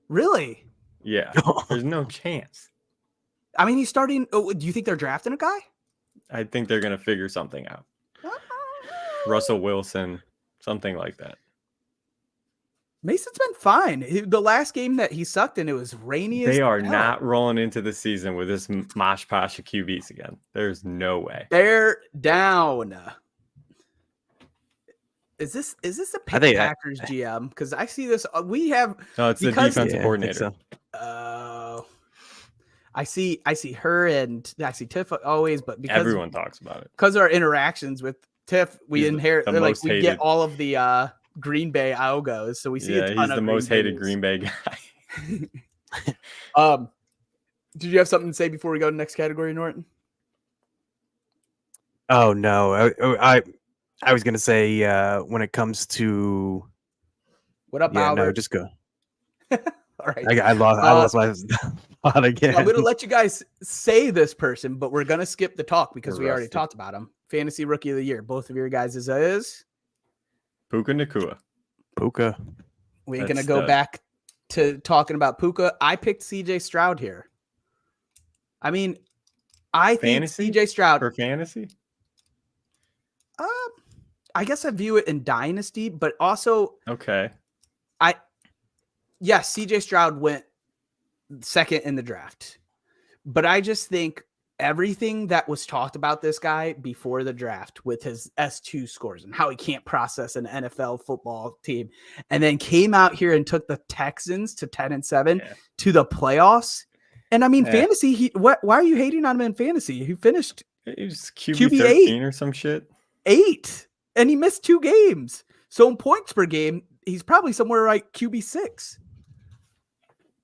Really, Yeah, there's no chance. I mean, he's starting. Oh, do you think they're drafting a guy? I think they're gonna figure something out. Russell Wilson, something like that. Mason's been fine. The last game that he sucked in, it was rainy. They as are hell. not rolling into the season with this mosh posh of QBs again. There's no way. They're down. Is this a I think- Packers GM? Because I see this. We have. No, it's the Because- defensive Yeah, I think coordinator. so. I see her and I see Tiff always, but because Everyone talks about it. because our interactions with Tiff, we He's inherit the like most we hated. get all of the Green Bay algos, so we see a Yeah, ton he's of the most Green Bay hated news. Green Bay guy. Did you have something to say before we go to the next category, Norton? Oh no, I was gonna say when it comes to What up, yeah, no, Albert? just go. All right. I lost my thought again. I'm going to let you guys say this person, but we're going to skip the talk because We're we already rusty. talked about him. Fantasy Rookie of the Year. Both of your guys is. Puka Nakua. Puka. We ain't going to That's go the- back to talking about Puka. I picked CJ Stroud here. I mean, I think Fantasy? CJ Stroud. For fantasy? I guess I view it in Dynasty, but also, Okay. yes, CJ Stroud went second in the draft. But I just think everything that was talked about this guy before the draft with his S2 scores and how he can't process an NFL football team, and then came out here and took the Texans to 10-7 Yeah. to the playoffs. And I mean, Yeah. fantasy, why are you hating on him in fantasy? He finished It was QB QB 13 or some shit. 8 and he missed 2 games. So in points per game, he's probably somewhere like QB6.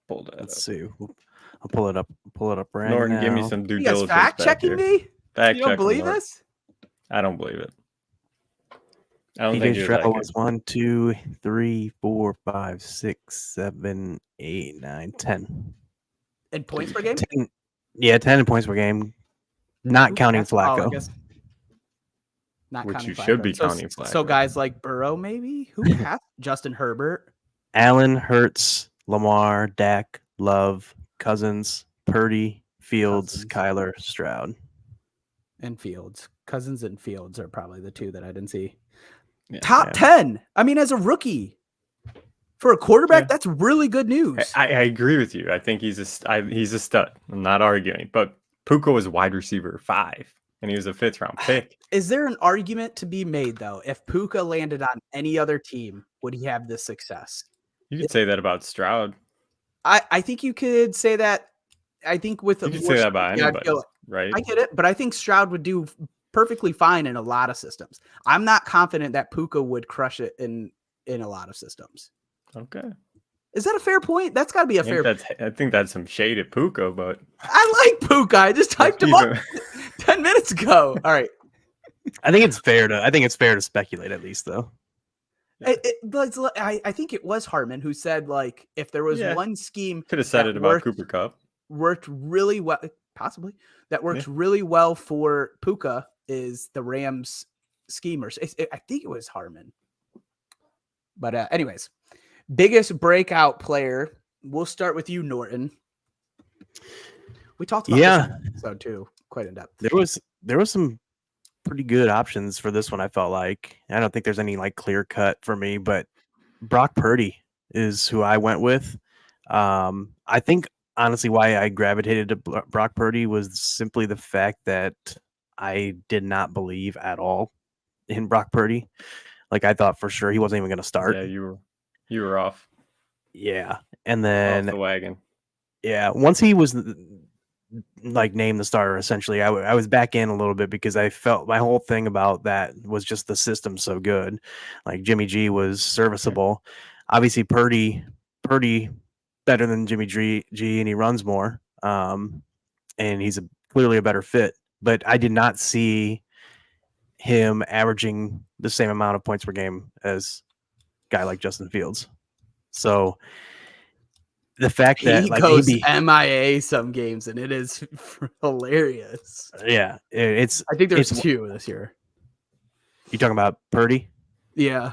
Pull that Let's up. see. I'll pull it up. Pull it up right Norton, now. give me some due You guys diligence. fact back checking here. me? Fact You don't check believe Norton. this? I don't believe it. I don't think CJ you're that Stroud good. was 1, 2, 3, 4, 5, 6, 7, 8, 9, 10. In points per game? 10 yeah, 10 points per game. Not counting That's- oh, I Flacco. guess not Which counting you should Flacco. be So- counting So Flacco. guys like Burrow, maybe who has Justin Herbert, Allen, Hurts, Lamar, Dak, Love, Cousins, Purdy, Fields, Cousins. Kyler, Stroud. and Fields. Cousins and Fields are probably the two that I didn't see. Yeah. Top Yeah. 10. I mean, as a rookie for a quarterback, Yeah. that's really good news. I agree with you. I think he's a stud. I'm not arguing. But Puka was wide receiver 5, and he was a 5th round pick. Is there an argument to be made though? If Puka landed on any other team, would he have this success? You could say that about Stroud. I think you could say that. I think with You could say that about yeah, I anybody, feel- right? I get it, but I think Stroud would do perfectly fine in a lot of systems. I'm not confident that Puka would crush it in a lot of systems. Okay. Is that a fair point? That's got to be a fair. I think that's some shade at Puka, but I like Puka. I just typed him up 10 minutes ago. All right. I think it's fair to speculate at least though. I think it was Harmon who said like if there was Yeah. one scheme could have said that it about worked- Cooper Kupp. worked really well, possibly that works really well for Puka is the Rams scheme. I think it was Harmon. But anyways, biggest breakout player. We'll start with you, Norton. We talked about Yeah. this in that episode too, quite in depth. There was some pretty good options for this one. I felt like I don't think there's any like clear cut for me, but Brock Purdy is who I went with. I think honestly why I gravitated to Brock Purdy was simply the fact that I did not believe at all in Brock Purdy. Like I thought for sure he wasn't even going to start. Yeah, you were off Yeah. And off then the wagon. yeah, once he was like named the starter, essentially, I was back in a little bit because I felt my whole thing about that was just the system so good. Like Jimmy G was serviceable. Obviously, Purdy better than Jimmy G, and he runs more. And he's clearly a better fit. But I did not see him averaging the same amount of points per game as a guy like Justin Fields. So the fact that He like goes he MIA some games, and it is hilarious. yeah, it's I think there's it's 2 this year. you talking about Purdy? Yeah.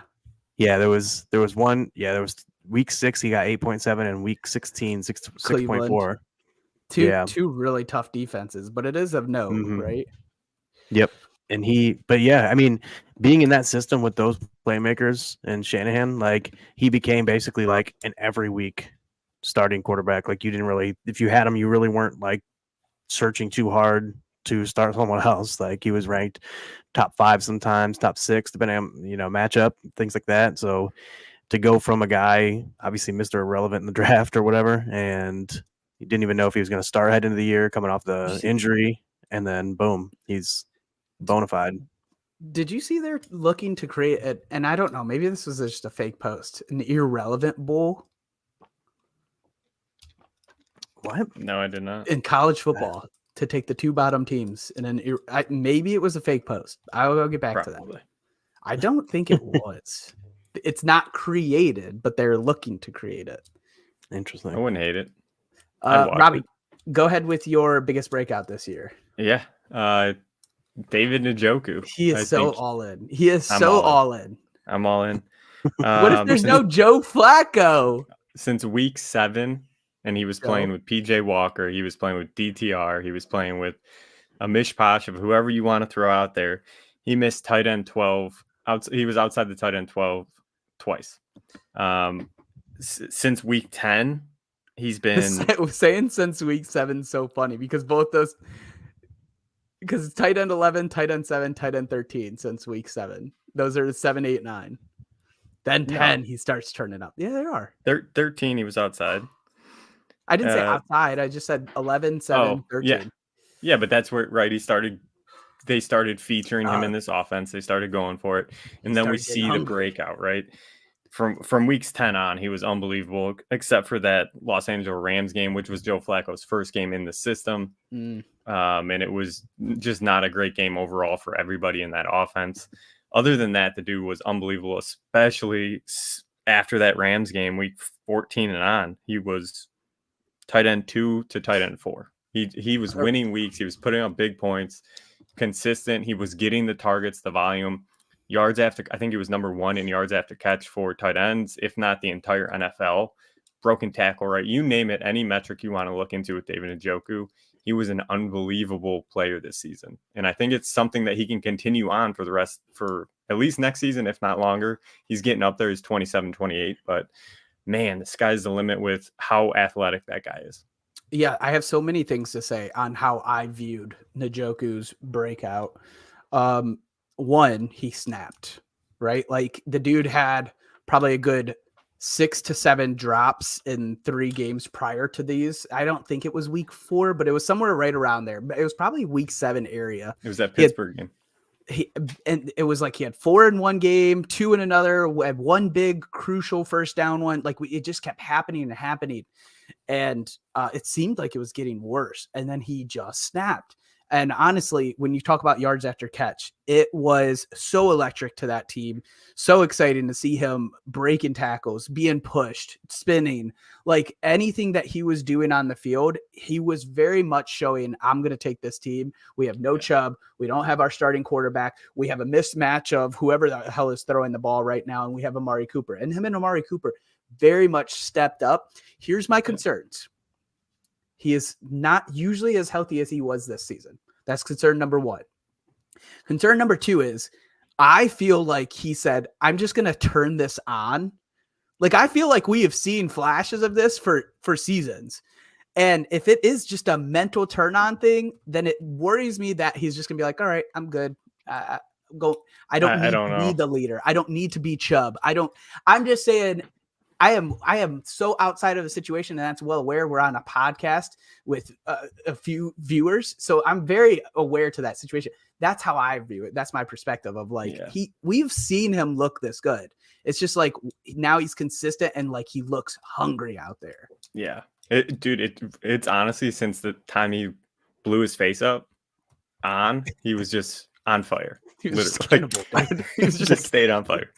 Yeah, there was one. Yeah, there was week 6 he got 8.7 and week 16 6.4. Two really tough defenses, but it is of note, Mhm. right? Yep. And but yeah, I mean, being in that system with those playmakers and Shanahan, like he became basically like an every week starting quarterback. Like you didn't really, if you had him, you really weren't like searching too hard to start someone else. Like he was ranked top 5 sometimes, top 6, depending on, matchup, things like that. So to go from a guy, obviously Mr. Irrelevant in the draft or whatever, and you didn't even know if he was going to start heading into the year coming off the injury, and then boom, he's bona fide. Did you see they're looking to create and I don't know, maybe this was just a fake post, an irrelevant bowl What? No, I did not. in college football to take the 2 bottom teams in maybe it was a fake post. I'll get back to that. Probably. I don't think it was. It's not created, but they're looking to create it. Interesting. I wouldn't hate it. I'd watch Robbie, it. go ahead with your biggest breakout this year. Yeah. David Njoku. He is I think all in. He is I'm so all all in. I'm all in. What if there's no Joe Flacco? Since week 7, and he was playing with PJ Walker, he was playing with DTR, he was playing with a mishposh of whoever you want to throw out there. He missed tight end 12. He was outside the tight end 12 twice. Since week 10, he's been saying since week 7 so funny because both those, because it's tight end 11, tight end 7, tight end 13 since week 7. Those are 7, 8, 9. Then 10, he starts turning up. Yeah, they are. 13, he was outside. I didn't say outside. I just said 11, 7, 13. Yeah. Yeah, but that's where, right, they started featuring him in this offense. They started going for it. And then we see the breakout, right? From weeks 10 on, he was unbelievable, except for that Los Angeles Rams game, which was Joe Flacco's first game in the system. And it was just not a great game overall for everybody in that offense. Other than that, the dude was unbelievable, especially after that Rams game, week 14 and on. He was tight end 2 to tight end 4. He was winning weeks. He was putting up big points, consistent. He was getting the targets, the volume. Yards after, I think he was number 1 in yards after catch for tight ends, if not the entire NFL. Broken tackle, right? You name it, any metric you want to look into with David Njoku, he was an unbelievable player this season. And I think it's something that he can continue on for at least next season, if not longer. He's getting up there. He's 27, 28. But man, the sky's the limit with how athletic that guy is. Yeah, I have so many things to say on how I viewed Njoku's breakout. One, he snapped, right? Like the dude had probably a good 6 to 7 drops in 3 games prior to these. I don't think it was week 4, but it was somewhere right around there. But it was probably week 7 area. It was that Pittsburgh game. And it was like he had 4 in one game, 2 in another, had 1 big crucial first down one. Like it just kept happening and happening. And it seemed like it was getting worse. And then he just snapped. And honestly, when you talk about yards after catch, it was so electric to that team. So exciting to see him breaking tackles, being pushed, spinning, like anything that he was doing on the field. He was very much showing, I'm going to take this team. We have no Chubb. We don't have our starting quarterback. We have a mismatch of whoever the hell is throwing the ball right now. And we have Amari Cooper, and him and Amari Cooper very much stepped up. Here's my concerns. He is not usually as healthy as he was this season. That's concern number 1. Concern number 2 is I feel like he said, I'm just going to turn this on. Like, I feel like we have seen flashes of this for seasons. And if it is just a mental turn on thing, then it worries me that he's just going to be like, all right, I'm good. I don't need don't to be know. the leader. I don't need to be Chubb. I'm just saying I am so outside of the situation, and that's well aware. We're on a podcast with a few viewers, so I'm very aware to that situation. That's how I view it. That's my perspective of like we've seen him look this good. It's just like now he's consistent and like he looks hungry out there. Yeah, it's honestly since the time he blew his face up he was just on fire. He was Literally, he was just stayed on fire.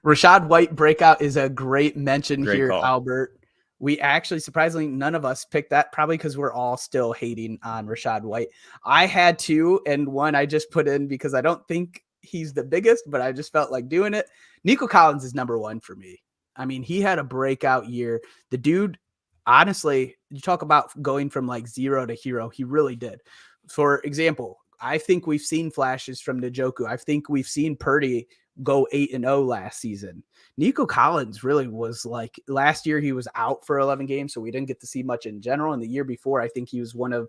Rachaad White breakout is a great mention Great here, call. Albert. We actually, surprisingly, none of us picked that, probably because we're all still hating on Rachaad White. I had two, and one I just put in because I don't think he's the biggest, but I just felt like doing it. Nico Collins is number one for me. I mean, he had a breakout year. The dude, honestly, you talk about going from like zero to hero. He really did. For example, I think we've seen flashes from Njoku. I think we've seen Purdy go 8-0 last season. Nico Collins really was like last year he was out for 11 games, so we didn't get to see much in general. And the year before, I think he was one of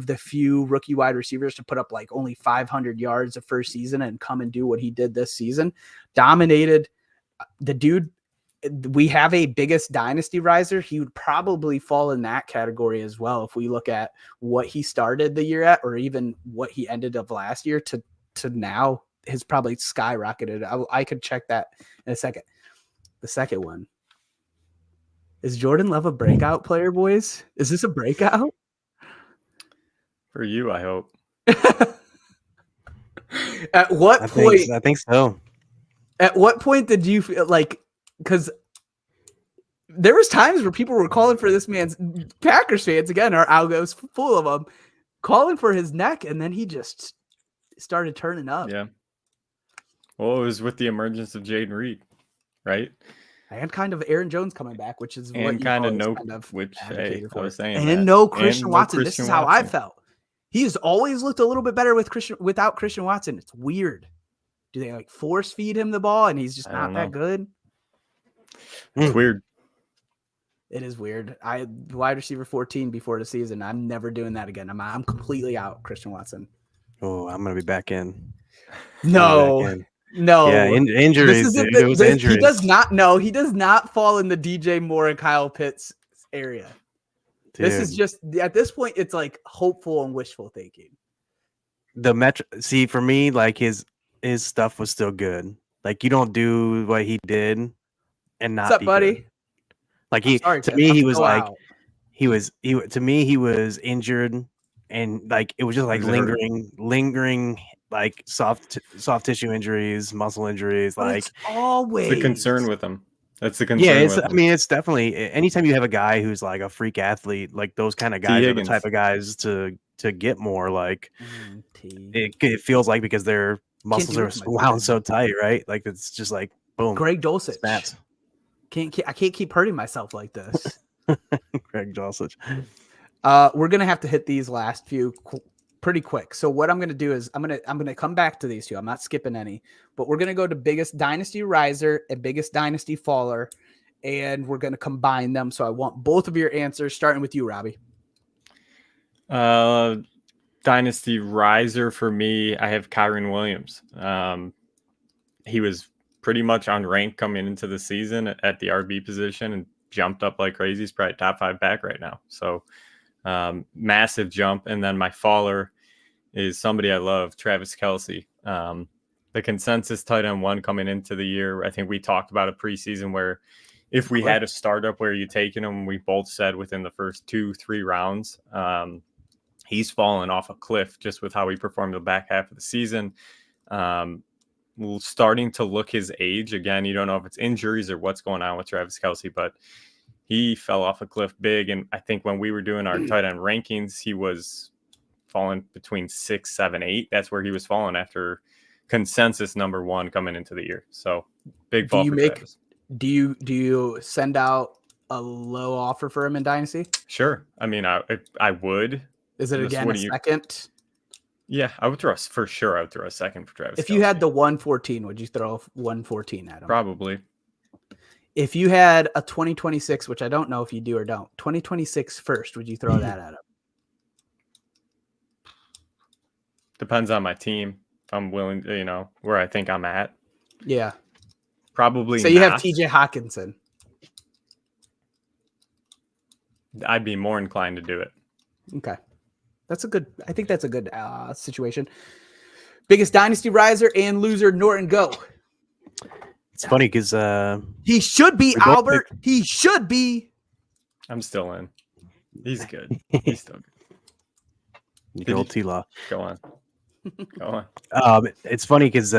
the few rookie wide receivers to put up like only 500 yards the first season and come and do what he did this season. Dominated. The dude, we have a biggest dynasty riser. He would probably fall in that category as well if we look at what he started the year at, or even what he ended of last year to now. Has probably skyrocketed. I could check that in a second. The second one. Is Jordan Love a breakout player, boys? Is this a breakout? For you, I hope. At what point? I think so. At what point did you feel like, because there was times where people were calling for this man's Packers fans, again, our algo's full of them, calling for his neck, and then he just started turning up. Yeah. Well, it was with the emergence of Jaden Reed, right? And kind of Aaron Jones coming back, which is and what kind of no, which I was saying, and that. no Christian and Watson. No This Christian is how Watson. I felt. He's always looked a little bit better without Christian Watson. It's weird. Do they like force feed him the ball and he's just not that good? It's weird. It is weird. I wide receiver 14 before the season. I'm never doing that again. I'm completely out. Christian Watson. Oh, I'm gonna be back in. No. Yeah, injuries. He does not. No, he does not fall in the DJ Moore and Kyle Pitts area. Dude. This is just at this point, it's like hopeful and wishful thinking. See, for me, like his stuff was still good. Like you don't do what he did and not. What's up, be buddy? Good. Like he was injured, and like it was just like lingering like soft tissue injuries, muscle injuries. But like it's always the concern with him. That's the concern. Yeah, it's definitely anytime you have a guy who's like a freak athlete, like those kind of guys are the type of guys to get more. Like it feels like because their muscles are wound so tight, right? Like it's just like boom. Greg Dulcich. Snaps. I can't keep hurting myself like this. Greg Dulcich. We're gonna have to hit these last few pretty quick. So what I'm gonna do is I'm gonna come back to these two. I'm not skipping any, but we're gonna go to biggest dynasty riser and biggest dynasty faller, and we're gonna combine them. So I want both of your answers, starting with you, Robbie. Dynasty riser for me, I have Kyron Williams. He was pretty much unranked coming into the season at the RB position and jumped up like crazy. He's probably top 5 back right now. So massive jump. And then my faller is somebody I love, Travis Kelce. The consensus tight end 1 coming into the year. I think we talked about a preseason where if we had a startup where you taken him, we both said within the first 2-3 rounds, he's fallen off a cliff just with how he performed the back half of the season. Starting to look his age again. You don't know if it's injuries or what's going on with Travis Kelce, but he fell off a cliff big. And I think when we were doing our tight end rankings, he was falling between 6, 7, 8. That's where he was falling after consensus number 1 coming into the year. So big fall for Travis. Do you send out a low offer for him in Dynasty? Sure. I mean, I would. Is it again a second? Yeah, I would throw for sure. I would throw a second for Travis. If you had the 114, would you throw 114 at him? Probably. If you had a 2026, which I don't know if you do or don't, 2026 first, would you throw that at him? Depends on my team. If I'm willing, where I think I'm at. Yeah. Probably. So you have not. TJ Hawkinson. I'd be more inclined to do it. Okay. I think that's a good situation. Biggest dynasty riser and loser, Norton, go. It's funny because He should be, Albert. He should be. I'm still in. He's good. He's still good. Good old T-Law. Go on. Go on. It's funny because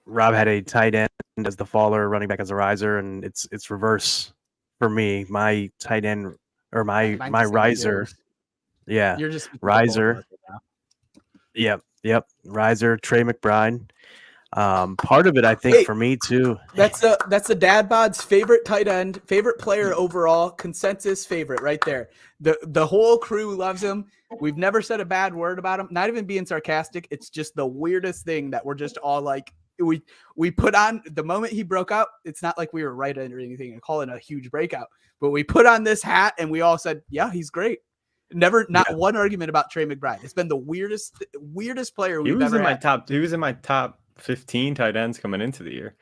Rob had a tight end as the faller, running back as a riser, and it's reverse for me. My tight end or my riser. Yeah. You're just riser. Yep. Riser, Trey McBride. Part of it, I think, for me too. That's the Dad Bod's favorite tight end, favorite player overall, consensus favorite right there. The whole crew loves him. We've never said a bad word about him. Not even being sarcastic. It's just the weirdest thing that we're just all like, we put on the moment he broke out. It's not like we were right or anything and calling a huge breakout, but we put on this hat and we all said, yeah, he's great. Not one argument about Trey McBride. It's been the weirdest player we've ever had. He was in my top 15 tight ends coming into the year,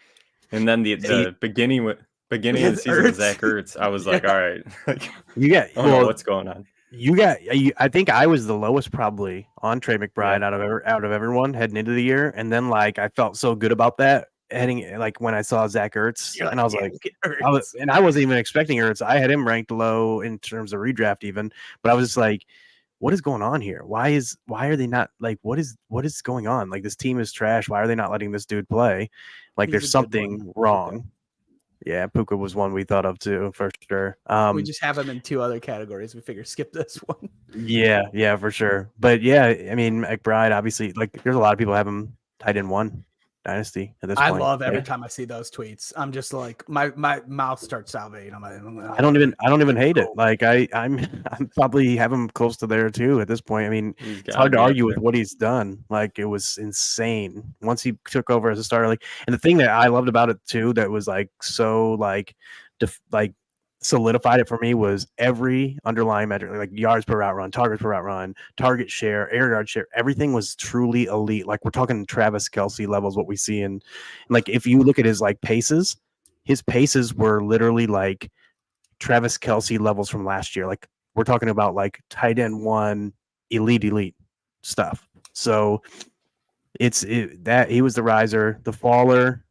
and then the beginning of the season with Zach Ertz, I was like, all right, I don't know what's going on. I think I was the lowest probably on Trey McBride out of everyone heading into the year, and then like I felt so good about that heading like when I saw Zach Ertz, and I was like, I wasn't even expecting Ertz. I had him ranked low in terms of redraft even, but I was just like, what is going on here? Why are they not like, what is going on? Like, this team is trash. Why are they not letting this dude play? Like, there's something wrong. Yeah, Puka was one we thought of too, for sure. We just have him in two other categories. We figure skip this one. Yeah, for sure. But yeah, I mean, McBride, obviously, like, there's a lot of people have him tight end 1 dynasty at this point. I love every time I see those tweets. I'm just like, my mouth starts salivating. I don't even hate it. Like I'm probably have him close to there too at this point. I mean, it's hard to argue with what he's done. Like, it was insane once he took over as a starter. Like, and the thing that I loved about it too, that was like so like solidified it for me, was every underlying metric, like yards per route run, targets per route run, target share, air yard share, everything was truly elite. Like, we're talking Travis Kelce levels, what we see in, like, if you look at his like paces, his paces were literally like Travis Kelce levels from last year. Like, we're talking about like tight end 1 elite stuff. So that he was the riser, the faller.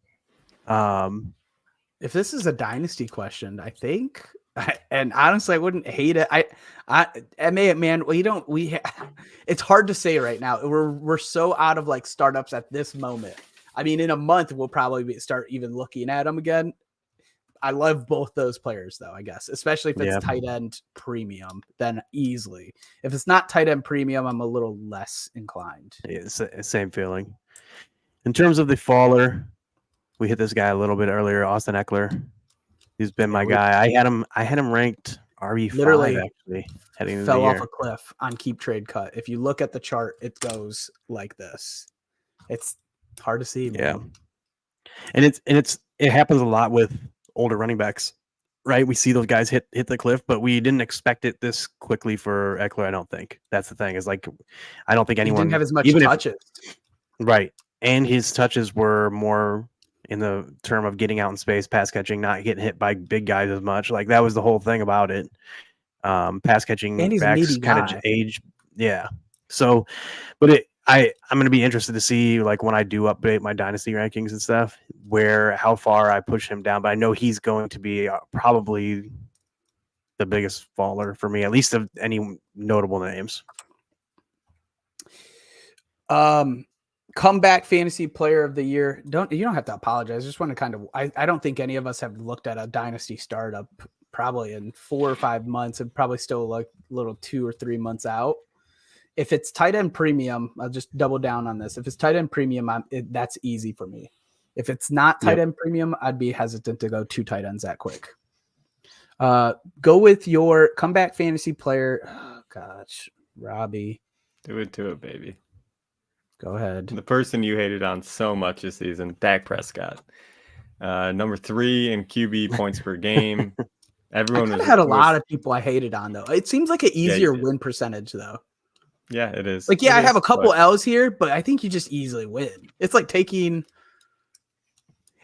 If this is a dynasty question, I think, and honestly, I wouldn't hate it. It's hard to say right now. We're so out of like startups at this moment. I mean, in a month, we'll probably start even looking at them again. I love both those players though, I guess, especially if it's tight end premium, then easily. If it's not tight end premium, I'm a little less inclined. Yeah, same feeling. In terms of the faller, we hit this guy a little bit earlier, Austin Eckler. He's been my guy. I had him ranked RB5 literally actually. Heading fell off a cliff on Keep Trade Cut. If you look at the chart, it goes like this. It's hard to see. Man. And it happens a lot with older running backs, right? We see those guys hit the cliff, but we didn't expect it this quickly for Eckler. I don't think that's the thing. Is like, I don't think anyone didn't have as much touches, right? And his touches were more in the term of getting out in space, pass catching, not getting hit by big guys as much. Like, that was the whole thing about it. Pass catching backs kind of age. Yeah. So, but I'm going to be interested to see, like, when I do update my dynasty rankings and stuff, how far I push him down. But I know he's going to be probably the biggest faller for me, at least of any notable names. Comeback fantasy player of the year. You don't have to apologize. I just want to kind of, I don't think any of us have looked at a dynasty startup probably in 4 or 5 months, and probably still like a little 2 or 3 months out. If it's tight end premium, I'll just double down on this. If it's tight end premium, that's easy for me. If it's not tight end premium, I'd be hesitant to go 2 tight ends that quick. Go with your comeback fantasy player. Oh, gosh, Robbie. Do it, baby. Go ahead. The person you hated on so much this season, Dak Prescott. Number 3 in QB points per game. Everyone had a lot of people I hated on, though. It seems like an easier win percentage, though. Yeah, it is. Like, yeah, It I have is, a couple but L's here, but I think you just easily win. It's like taking.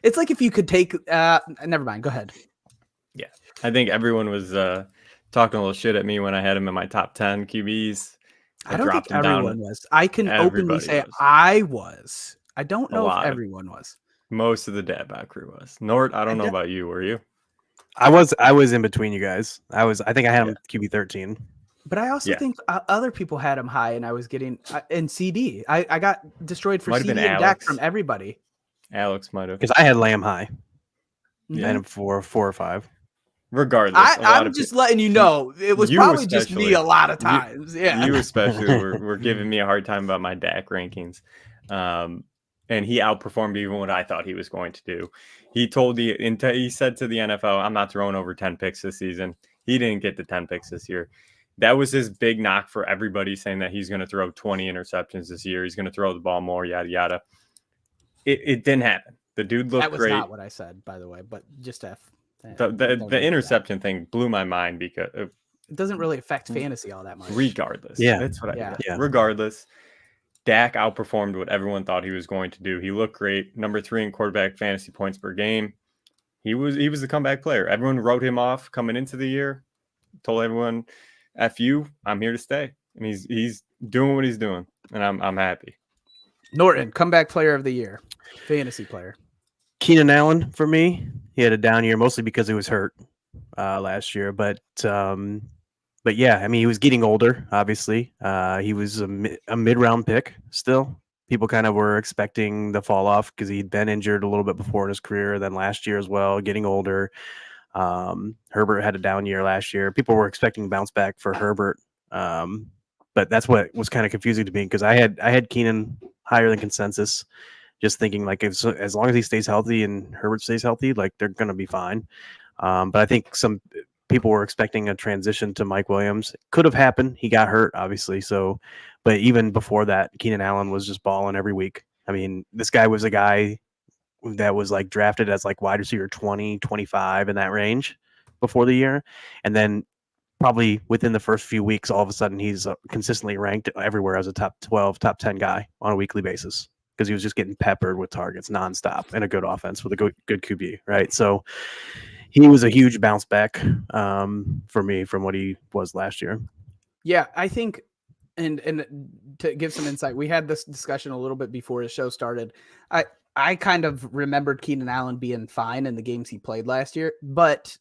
It's like if you could take. Never mind. Go ahead. yeah, I think everyone was talking a little shit at me when I had him in my top 10 QBs. I don't think dropped him down. everyone was. I can openly Everybody say was. I was. I don't A know if lot of- everyone was. Most of the Dad Bod crew was. Nort, I don't know about you. Were you? I was in between you guys. I think I had him QB 13. But I also Yeah. think other people had him high, and I was getting in CD. I got destroyed for Might have CD been and Dak Alex. from everybody. Alex might have. Because I had Lamb high. Mhm. I had him for 4 or 5. Regardless, I'm just letting you know it was You probably just me especially. a lot of times. Yeah. You especially were giving me a hard time about my Dak rankings. And he outperformed even what I thought he was going to do. He said to the NFL, I'm not throwing over 10 picks this season. He didn't get the 10 picks this year. That was his big knock for everybody, saying that he's going to throw 20 interceptions this year. He's going to throw the ball more, yada, yada. It didn't happen. The dude looked That was great. not what I said, by the way, but just The interception thing blew my mind because it doesn't really affect fantasy all that much. regardless. Yeah. That's what Yeah. Yeah. Regardless, Dak outperformed what everyone thought he was going to do. He looked great. Number 3 in quarterback fantasy points per game. He was the comeback player. Everyone wrote him off coming into the year. Told everyone, "F you, I'm here to stay." And he's doing what he's doing, and I'm happy. Norton, comeback player of the year, fantasy player. Keenan Allen for me. He had a down year mostly because he was hurt last year, but yeah, I mean he was getting older. Obviously, he was a mid-round pick still. People kind of were expecting the fall off because he'd been injured a little bit before in his career, then last year as well, getting older. Herbert had a down year last year. People were expecting bounce back for Herbert, but that's what was kind of confusing to me because I had Keenan higher than consensus. Just thinking like as long as he stays healthy and Herbert stays healthy, like they're gonna be fine. But I think some people were expecting a transition to Mike Williams. It could have happened. He got hurt, obviously. So, but even before that, Keenan Allen was just balling every week. I mean, this guy was a guy that was like drafted as like wide receiver 20, 25 in that range before the year. And then probably within the first few weeks, all of a sudden he's consistently ranked everywhere as a top 12, top 10 guy on a weekly basis. Because he was just getting peppered with targets nonstop and a good offense with a good QB, right? So he was a huge bounce back for me from what he was last year. Yeah, I think, and to give some insight, we had this discussion a little bit before the show started. I kind of remembered Keenan Allen being fine in the games he played last year, but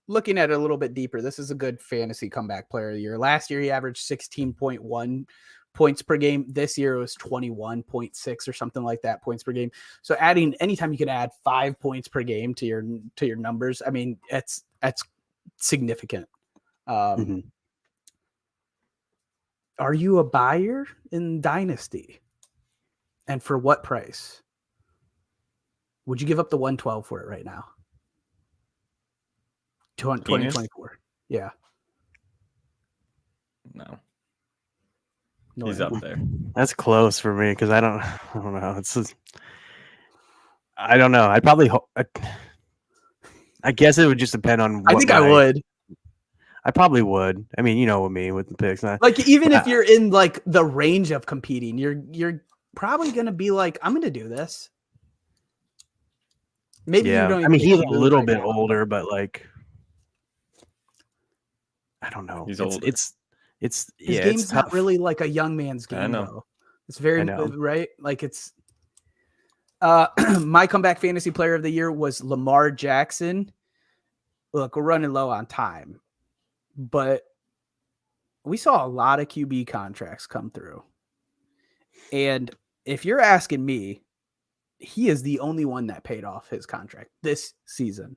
looking at it a little bit deeper, this is a good fantasy comeback player of the year. Last year, he averaged 16.1 points per game. This year it was 21.6 or something like that points per game. So anytime you can add 5 points per game to your numbers, I mean, that's significant. Are you a buyer in Dynasty? And for what price? Would you give up the 112 for it right now? 2024. Yeah. No. No, He's up there. That's close for me because I don't know. It's just, I don't know. I'd probably I guess it would just depend on. I think I would. I probably would. I mean, you know what me with the picks. Like even if you're in like the range of competing, you're probably gonna be like, I'm gonna do this. Maybe yeah. you don't. I mean, even he's think a you do it little right bit now. older, but like, I don't know. He's older. His yeah. game's It's not tough. really like a young man's game. I know. Though. It's very I know. right. Like it's. My comeback fantasy player of the year was Lamar Jackson. Look, we're running low on time, but we saw a lot of QB contracts come through. And if you're asking me, he is the only one that paid off his contract this season.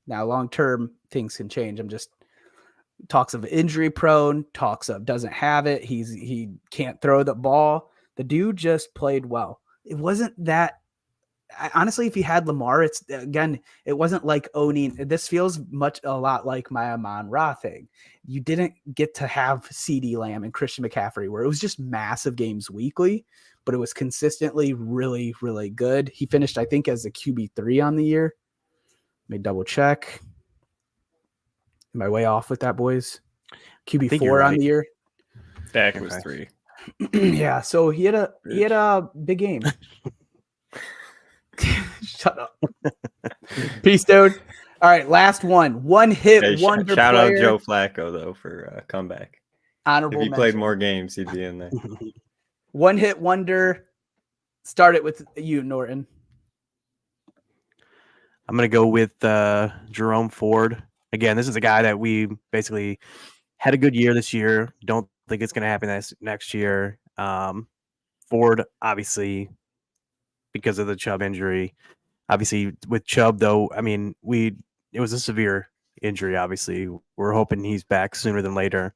Now, long-term things can change. I'm just talks of injury prone, talks of doesn't have it. He can't throw the ball. The dude just played well. It wasn't that. Honestly, if you had Lamar, it wasn't like owning. This feels a lot like my Amon-Ra thing. You didn't get to have CeeDee Lamb and Christian McCaffrey, where it was just massive games weekly, but it was consistently really, really good. He finished, I think, as a QB3 on the year. Let me double check. Am I way off with that, boys? QB4 you're on right. the year. Dak was Okay. 3. Yeah, so he had a big game. Shut up. Peace, dude. All right, last one. One hit Hey, wonder shout player. out Joe Flacco though for comeback. Honorable If he played mention. more games, he'd be in there. One hit wonder. Start it with you, Norton. I'm going to go with Jerome Ford. Again, this is a guy that we basically had a good year this year. Don't think it's going to happen next year. Ford, obviously, because of the Chubb injury. Obviously, with Chubb, though, I mean, it was a severe injury, obviously. We're hoping he's back sooner than later.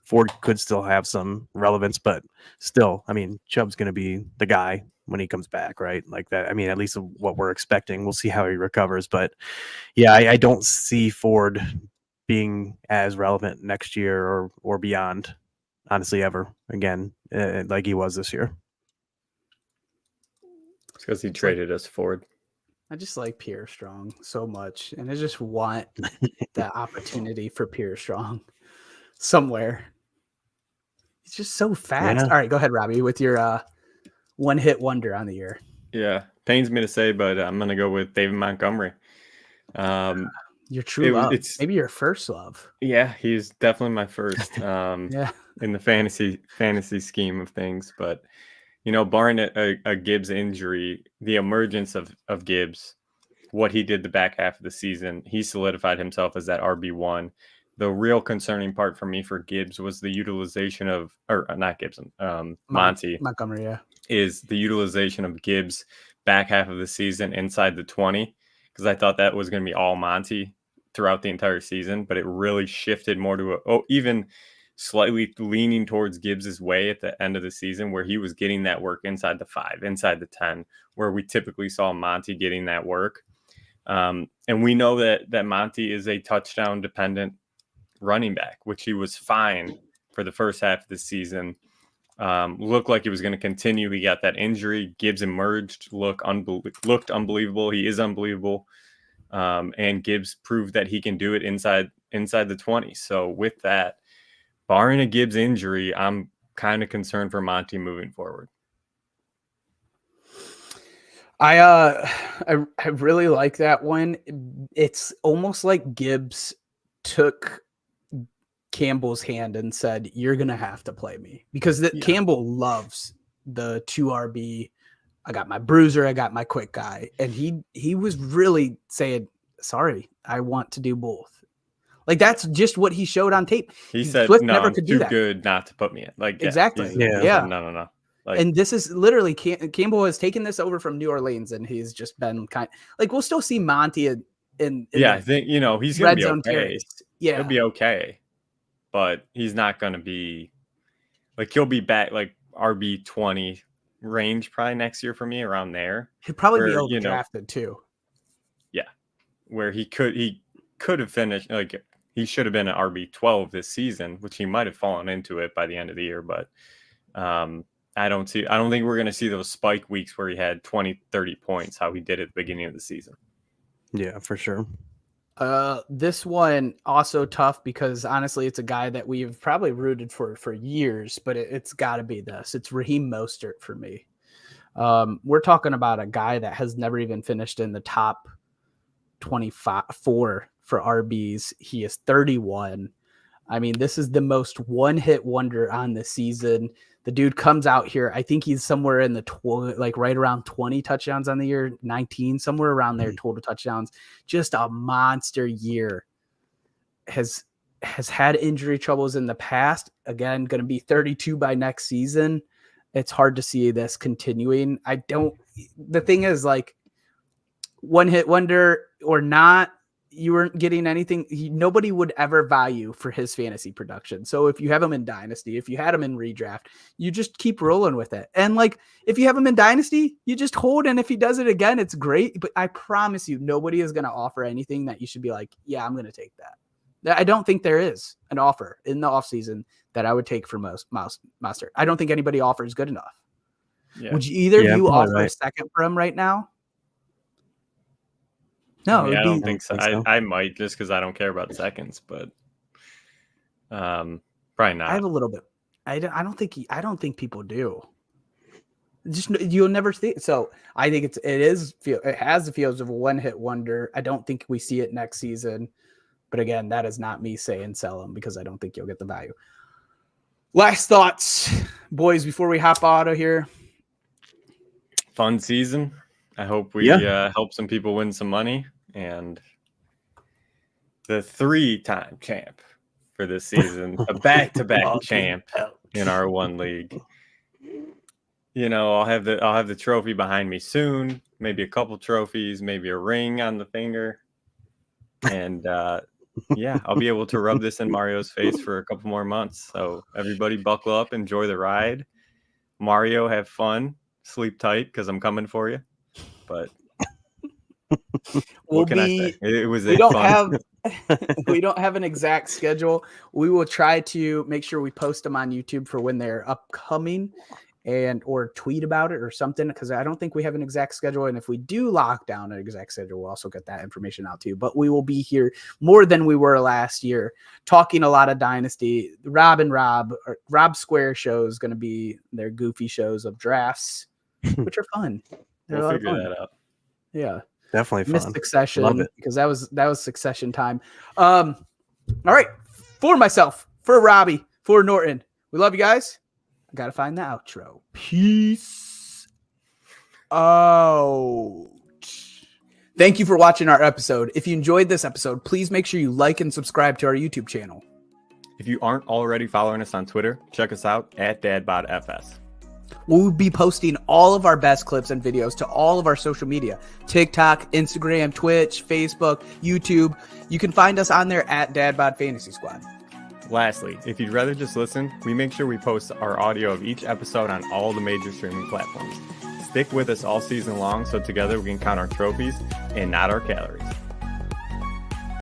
Ford could still have some relevance, but still, I mean, Chubb's going to be the guy when he comes back, right? Like that. I mean, at least what we're expecting. We'll see how he recovers. But yeah, I don't see Ford being as relevant next year or beyond, honestly, ever again, like he was this year. It's because he traded us Ford. I just like Pierre Strong so much, and I just want that opportunity for Pierre Strong somewhere. He's just so fast. Yeah. All right, go ahead, Robbie, with your one hit wonder on the year. Yeah, pains me to say, but I'm gonna go with David Montgomery. Your true love. It's maybe your first love. Yeah, he's definitely my first. Yeah, in the fantasy scheme of things, but barring a Gibbs injury, the emergence of Gibbs, what he did the back half of the season, he solidified himself as that RB1. The real concerning part for me for Gibbs was the utilization of, or not Gibson, Monty Montgomery, yeah, is the utilization of Gibbs back half of the season inside the 20, because I thought that was going to be all Monty throughout the entire season, but it really shifted more to even slightly leaning towards Gibbs's way at the end of the season, where he was getting that work inside the 5, inside the 10, where we typically saw Monty getting that work. And we know that Monty is a touchdown dependent running back, which he was fine for the first half of the season. Looked like he was going to continue. He got that injury. Gibbs emerged, looked unbelievable. He is unbelievable. And Gibbs proved that he can do it inside the 20. So with that, barring a Gibbs injury, I'm kind of concerned for Monty moving forward. I really like that one. It's almost like Gibbs took Campbell's hand and said, "You're gonna have to play me," because Campbell loves the 2 RB. I got my bruiser, I got my quick guy, and he was really saying, "Sorry, I want to do both." Like that's just what he showed on tape. He said, Swift "No, never I'm could too do that. good not to put me in." Like exactly, yeah. No. Like, and this is literally Campbell has taken this over from New Orleans, and he's just been we'll still see Monty in I think he's gonna be okay. Carries. Yeah, he'll be okay, but he's not gonna be like, he'll be back like RB20 range probably next year for me, around there. He'd probably be overdrafted too. Yeah, where he could have finished, like he should have been an RB12 this season, which he might have fallen into it by the end of the year. But I don't think we're going to see those spike weeks where he had 20, 30 points, how he did at the beginning of the season. Yeah, for sure. This one also tough because honestly, it's a guy that we've probably rooted for years, but it's got to be this. It's Raheem Mostert for me. We're talking about a guy that has never even finished in the top 24 for RBs. He is 31. I mean, this is the most one-hit wonder on the season. The dude comes out here. I think he's somewhere in the right around 20 touchdowns on the year, 19, somewhere around there, total touchdowns. Just a monster year. Has had injury troubles in the past. Again, going to be 32 by next season. It's hard to see this continuing. The thing is, like, one hit wonder or not, you weren't getting anything. Nobody would ever value for his fantasy production. So if you have him in Dynasty, if you had him in redraft, you just keep rolling with it. And like, if you have him in Dynasty, you just hold. And if he does it again, it's great. But I promise you, nobody is going to offer anything that you should be like, yeah, I'm going to take that. I don't think there is an offer in the offseason that I would take for Mostert. I don't think anybody offers good enough. Yeah. Would either of you offer a second for him right now? No, I don't think so. I might, just because I don't care about seconds, but probably not. I have a little bit. I don't think people do. Just you'll never see it. So I think it has the feels of a one-hit wonder. I don't think we see it next season. But again, that is not me saying sell them because I don't think you'll get the value. Last thoughts, boys, before we hop out of here. Fun season. I hope we help some people win some money. And the 3-time champ for this season, a back-to-back champ in our one league. You know, I'll have the trophy behind me soon. Maybe a couple trophies, maybe a ring on the finger. And yeah, I'll be able to rub this in Mario's face for a couple more months. So everybody buckle up, enjoy the ride. Mario, have fun. Sleep tight because I'm coming for you. But what can I say? It was we don't have an exact schedule. We will try to make sure we post them on YouTube for when they're upcoming or tweet about it or something, because I don't think we have an exact schedule. And if we do lock down an exact schedule, we'll also get that information out to you. But we will be here more than we were last year, talking a lot of Dynasty. Rob Square show is going to be their goofy shows of drafts, which are fun. We'll figure that out. Yeah, definitely fun. Missed Succession because that was Succession time. All right, for myself, for Robbie, for Norton, we love you guys. I gotta find the outro. Peace out. Thank you for watching our episode. If you enjoyed this episode, please make sure you like and subscribe to our YouTube channel. If you aren't already following us on Twitter, check us out at Dad Bod FS. We'll be posting all of our best clips and videos to all of our social media: TikTok, Instagram, Twitch, Facebook, YouTube. You can find us on there at Dad Bod Fantasy Squad. Lastly, if you'd rather just listen, we make sure we post our audio of each episode on all the major streaming platforms. Stick with us all season long so together we can count our trophies and not our calories.